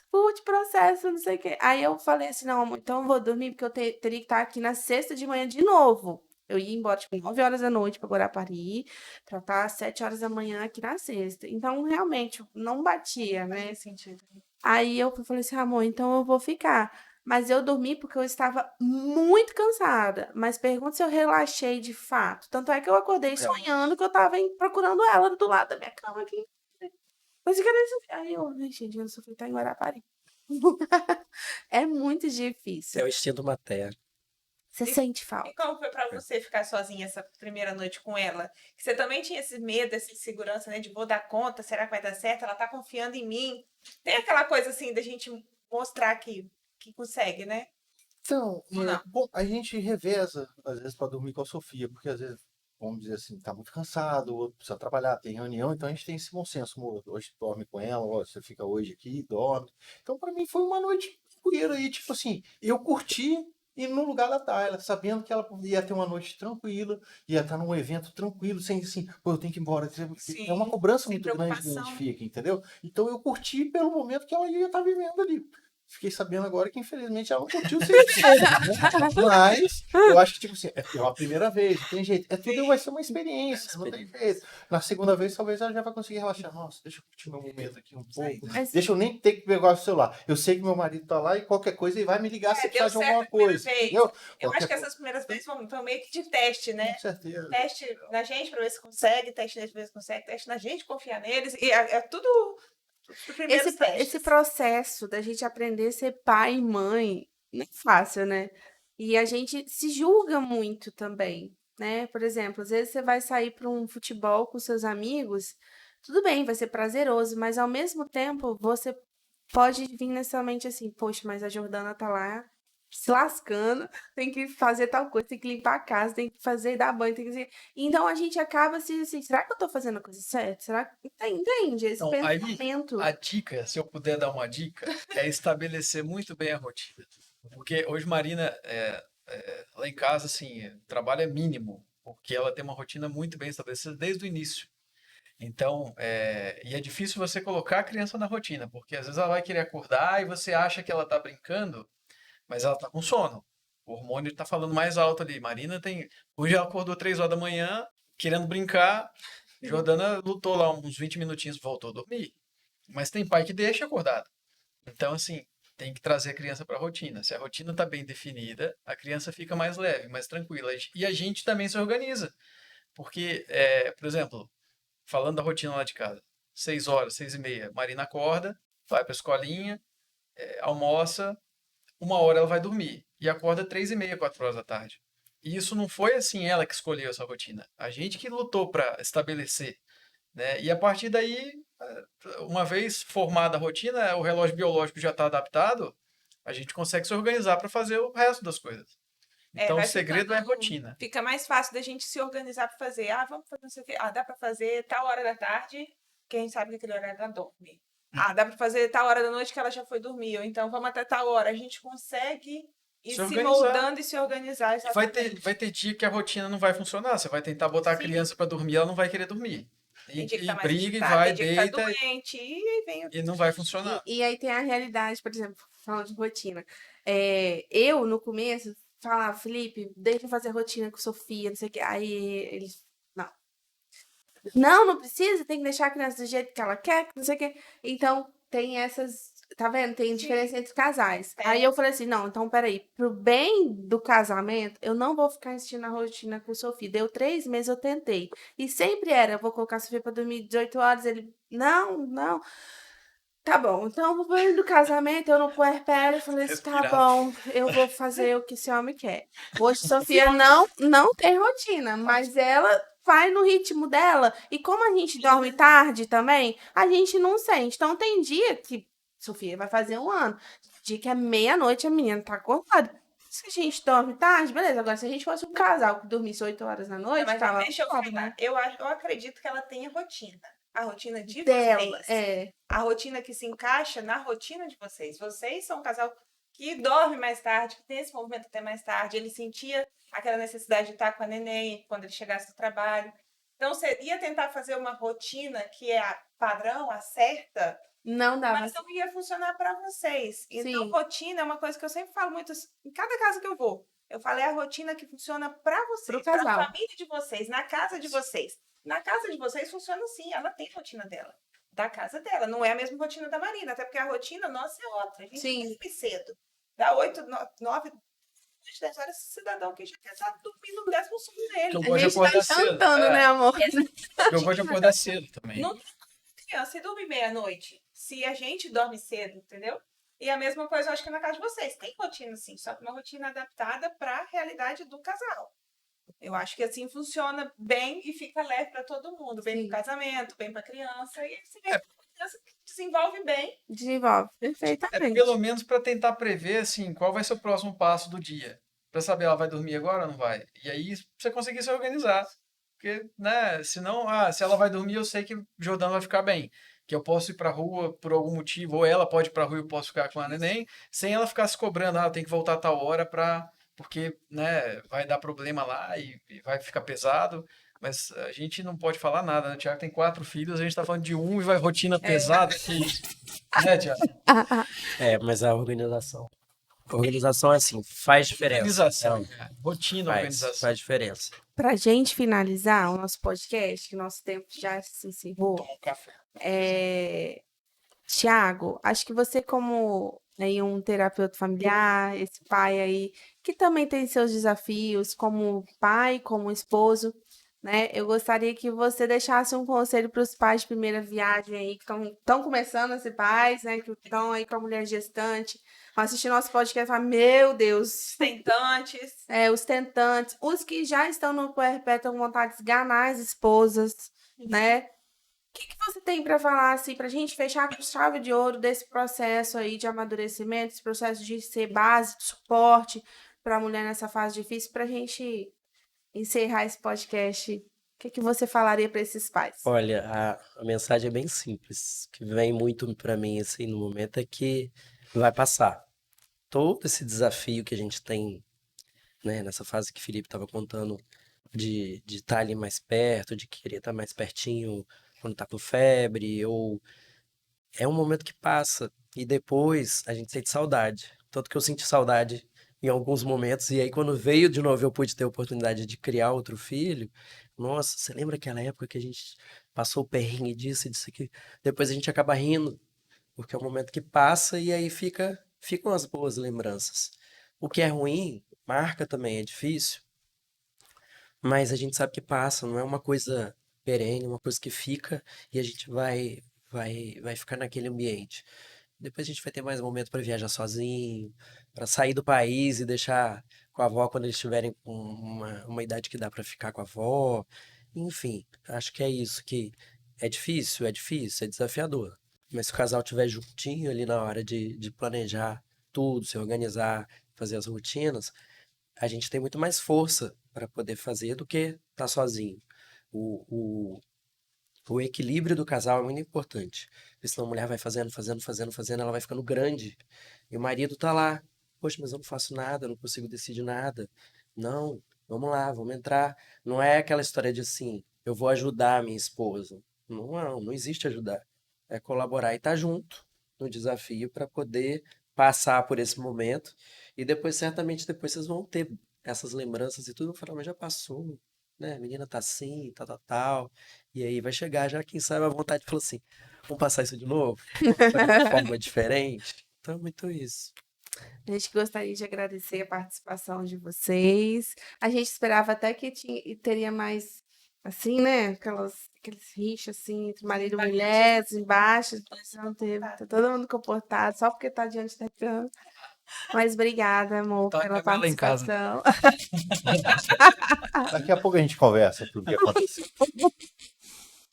curte processo, não sei o quê. Aí eu falei assim, não, amor, então eu vou dormir, porque eu teria que estar aqui na sexta de manhã de novo. Eu ia embora, tipo, 9 horas da noite pra Guarapari, pra estar às 7 horas da manhã aqui na sexta. Então, realmente, não batia, né? Nesse sentido. Aí eu falei assim, amor, então eu vou ficar. Mas eu dormi porque eu estava muito cansada. Mas pergunta se eu relaxei de fato. Tanto é que eu acordei sonhando que eu estava procurando ela do lado da minha cama aqui. Mas cadê Sofia? Aí eu, ai, gente, a Sofia tá em Guarapari. É muito difícil. É o instinto materno. Você sente E falta. como foi pra você ficar sozinha essa primeira noite com ela? Que você também tinha esse medo, essa insegurança, né? De vou dar conta, será que vai dar certo? Ela tá confiando em mim. Tem aquela coisa assim da gente mostrar que consegue, né? Então, Ou não? bom, a gente reveza, às vezes, para dormir com a Sofia, porque às vezes, vamos dizer assim, tá muito cansado, ou precisa trabalhar, tem reunião, então a gente tem esse bom senso, amor, hoje dorme com ela, ó, você fica hoje aqui, dorme. Então, para mim, foi uma noite tranquila e, tipo assim, eu curti ir no lugar da Tayla, sabendo que ela ia ter uma noite tranquila, ia estar num evento tranquilo, sem assim, pô, eu tenho que ir embora. É uma Sim, cobrança sem muito grande que a gente preocupação. fica, entendeu? Então, eu curti pelo momento que ela ia estar vivendo ali. Fiquei sabendo agora que infelizmente ela não curtiu o serviço, né? Mas eu acho que, tipo assim, é pela primeira vez, não tem jeito. É tudo vai ser uma experiência, não tem jeito. Na segunda vez, talvez ela já vai conseguir relaxar. Nossa, deixa eu curtir meu momento aqui um pouco. Mas Deixa eu nem ter que pegar o celular. Eu sei que meu marido tá lá e qualquer coisa ele vai me ligar se É, deu precisar de certo alguma a primeira coisa. vez. Entendeu? Eu acho Qualquer que coisa. essas primeiras vezes foram meio que de teste, né? Com certeza. Teste na gente pra ver se consegue, teste neles pra ver se consegue, teste na gente, confiar neles. E é tudo os primeiros testes. esse processo da gente aprender a ser pai e mãe não é fácil, né? E a gente se julga muito também, né? Por exemplo, às vezes você vai sair para um futebol com seus amigos, tudo bem, vai ser prazeroso, mas ao mesmo tempo você pode vir nessa mente assim, poxa, mas a Jordana tá lá se lascando, tem que fazer tal coisa, tem que limpar a casa, tem que fazer, dar banho, tem que... Então a gente acaba assim, será que eu tô fazendo a coisa certa? Será que... Entende? Esse Então, aí pensamento. a dica, se eu puder dar uma dica, é estabelecer muito bem a rotina. Porque hoje Marina, lá em casa, assim, o trabalho é mínimo, porque ela tem uma rotina muito bem estabelecida desde o início. Então, e é difícil você colocar a criança na rotina, porque às vezes ela vai querer acordar e você acha que ela está brincando, mas ela está com sono. O hormônio está falando mais alto ali. Marina tem. Hoje ela acordou 3 horas da manhã, querendo brincar. Jordana lutou lá uns 20 minutinhos, voltou a dormir. Mas tem pai que deixa acordado. Então, assim, tem que trazer a criança para a rotina. Se a rotina está bem definida, a criança fica mais leve, mais tranquila. E a gente também se organiza. Porque, por exemplo, falando da rotina lá de casa, 6 horas, 6h30, Marina acorda, vai para a escolinha, almoça, 1 hora ela vai dormir. E acorda 3h30, 4 horas da tarde. E isso não foi assim ela que escolheu essa rotina. A gente que lutou para estabelecer, né? E a partir daí, uma vez formada a rotina, o relógio biológico já está adaptado, a gente consegue se organizar para fazer o resto das coisas. Então, o Vai segredo é a ficando, rotina. fica mais fácil da gente se organizar para fazer. Vamos fazer não sei o quê. Dá para fazer tal hora da tarde, que a gente sabe que aquele horário ela dorme. Dá para fazer tal hora da noite que ela já foi dormir. Ou então, vamos até tal hora. A gente consegue ir se organizar. moldando e se organizar. E vai ter dia que a rotina não vai funcionar. Você vai tentar botar a Sim. criança para dormir, ela não vai querer dormir. Tem dia que tá mais briga, e agitado, vai, tem dia que tá deita, doente, e aí vem e não vai funcionar. E aí tem a realidade, por exemplo, falando de rotina. Eu, no começo, falava, Felipe, deixa eu fazer rotina com Sofia, não sei o quê. Aí eles, não. Não precisa, tem que deixar a criança do jeito que ela quer, não sei o quê. Então, tem essas, tá vendo? Tem diferença entre casais. Aí eu falei assim, não, então peraí, pro bem do casamento, eu não vou ficar insistindo na rotina com Sofia. Deu 3 meses, eu tentei. E sempre era, eu vou colocar a Sofia pra dormir 18 horas, ele, não. Tá bom, então pro bem do casamento, eu no puerpério, eu falei assim, tá Respirar. bom, eu vou fazer o que esse homem quer. Hoje, Sofia não tem rotina, mas ela vai no ritmo dela. E como a gente dorme tarde também, a gente não sente. Então, tem dia que Sofia vai fazer 1 ano. Dia que é meia-noite, a menina tá acordada. Se a gente dorme tarde, beleza. Agora, se a gente fosse um casal que dormisse 8 horas da noite, Mas tava deixa eu foda, falar. né? Eu acredito que ela tenha rotina. A rotina de Dela, vocês. A rotina que se encaixa na rotina de vocês. Vocês são um casal que dorme mais tarde, que tem esse movimento até mais tarde. Ele sentia aquela necessidade de estar com a neném quando ele chegasse do trabalho. Então, você ia tentar fazer uma rotina que é a padrão, a certa, Não dava. mas não ia funcionar para vocês. Então, Sim. rotina é uma coisa que eu sempre falo muito em cada casa que eu vou. Eu falo, é a rotina que funciona para vocês, Pro para casal. a família de vocês, na casa de vocês. Na casa de vocês funciona assim, ela tem rotina dela, da casa dela. Não é a mesma rotina da Marina, até porque a rotina nossa é outra. A gente Sim. dorme cedo. Dá 8, 9, 10 horas, esse cidadão que já quer estar dormindo no 10º sono dele. Eu A gosto de gente tá acordar cedo. jantando, né, amor? Eu gosto de acordar cedo também. Não tem criança e dorme meia-noite. Se a gente dorme cedo, entendeu? E a mesma coisa eu acho que na casa de vocês. Tem rotina, sim, só que uma rotina adaptada para a realidade do casal. Eu acho que assim funciona bem e fica leve para todo mundo. Bem Sim. para o casamento, bem para a criança. E você vê que a criança desenvolve bem. Desenvolve. É Perfeitamente. pelo menos para tentar prever assim, qual vai ser o próximo passo do dia. Para saber, ela vai dormir agora ou não vai. E aí você conseguir se organizar. Porque, né, senão, se ela vai dormir, eu sei que o Jordano vai ficar bem. Que eu posso ir pra rua por algum motivo, ou ela pode ir pra rua e eu posso ficar com a neném, sem ela ficar se cobrando, tem que voltar a tal hora porque, né, vai dar problema lá e vai ficar pesado. Mas a gente não pode falar nada, né? O Thiago tem 4 filhos, a gente tá falando de um e vai rotina pesada. Né, Thiago? Mas a organização. A organização, assim, faz diferença. Organização, cara. Rotina, organização. Faz diferença. Pra gente finalizar o nosso podcast, que o nosso tempo já se encerrou, Toma um café. Tiago, acho que você como aí um terapeuta familiar, esse pai aí, que também tem seus desafios como pai, como esposo, né? Eu gostaria que você deixasse um conselho para os pais de primeira viagem aí, que estão começando a ser pais, né? Que estão aí com a mulher gestante, vão assistir nosso podcast e falar, meu Deus, Tentantes. os tentantes, os que já estão no puerpério com vontade de esganar as esposas, né? O que você tem para falar, assim, para a gente fechar com chave de ouro desse processo aí de amadurecimento, esse processo de ser base, de suporte para a mulher nessa fase difícil, para a gente encerrar esse podcast? O que você falaria para esses pais? Olha, a mensagem é bem simples, que vem muito para mim, assim, no momento, é que vai passar. Todo esse desafio que a gente tem, né, nessa fase que o Felipe estava contando, de estar ali mais perto, de querer estar mais pertinho quando tá com febre, ou é um momento que passa e depois a gente sente saudade. Tanto que eu senti saudade em alguns momentos, e aí quando veio de novo eu pude ter a oportunidade de criar outro filho. Nossa, você lembra aquela época que a gente passou o perrengue disso e disso aqui? Depois a gente acaba rindo, porque é um momento que passa e aí ficam as boas lembranças. O que é ruim, marca também, é difícil, mas a gente sabe que passa, não é uma coisa perene, uma coisa que fica e a gente vai ficar naquele ambiente. Depois a gente vai ter mais momento para viajar sozinho, para sair do país e deixar com a avó quando eles estiverem com uma idade que dá para ficar com a avó. Enfim, acho que é isso, que é difícil, é desafiador. Mas se o casal estiver juntinho ali na hora de planejar tudo, se organizar, fazer as rotinas, a gente tem muito mais força para poder fazer do que estar sozinho. O equilíbrio do casal é muito importante. Porque senão a mulher vai fazendo, ela vai ficando grande. E o marido tá lá. Poxa, mas eu não faço nada, eu não consigo decidir nada. Não, vamos lá, vamos entrar. Não é aquela história de assim, eu vou ajudar a minha esposa. Não existe ajudar. É colaborar e estar junto no desafio para poder passar por esse momento. E depois, certamente, depois vocês vão ter essas lembranças e tudo. Vão falar, mas já passou, né? A menina tá assim, tal. E aí vai chegar já, quem sabe, a vontade de falar assim, vamos passar isso de novo? Fazer de forma diferente? Então é muito isso. A gente gostaria de agradecer a participação de vocês. A gente esperava até que teria mais, assim, né? Aqueles rixas, assim, entre marido e mulher, embaixo. Não teve. Tá todo mundo comportado, só porque tá diante da câmera. Mas obrigada, amor, Tá pela com ela em casa. participação. Daqui a pouco a gente conversa tudo o que aconteceu.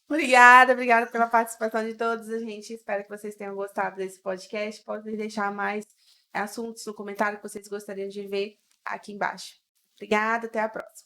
Obrigada pela participação de todos. A gente espera que vocês tenham gostado desse podcast. Podem deixar mais assuntos no comentário que vocês gostariam de ver aqui embaixo. Obrigada, até a próxima.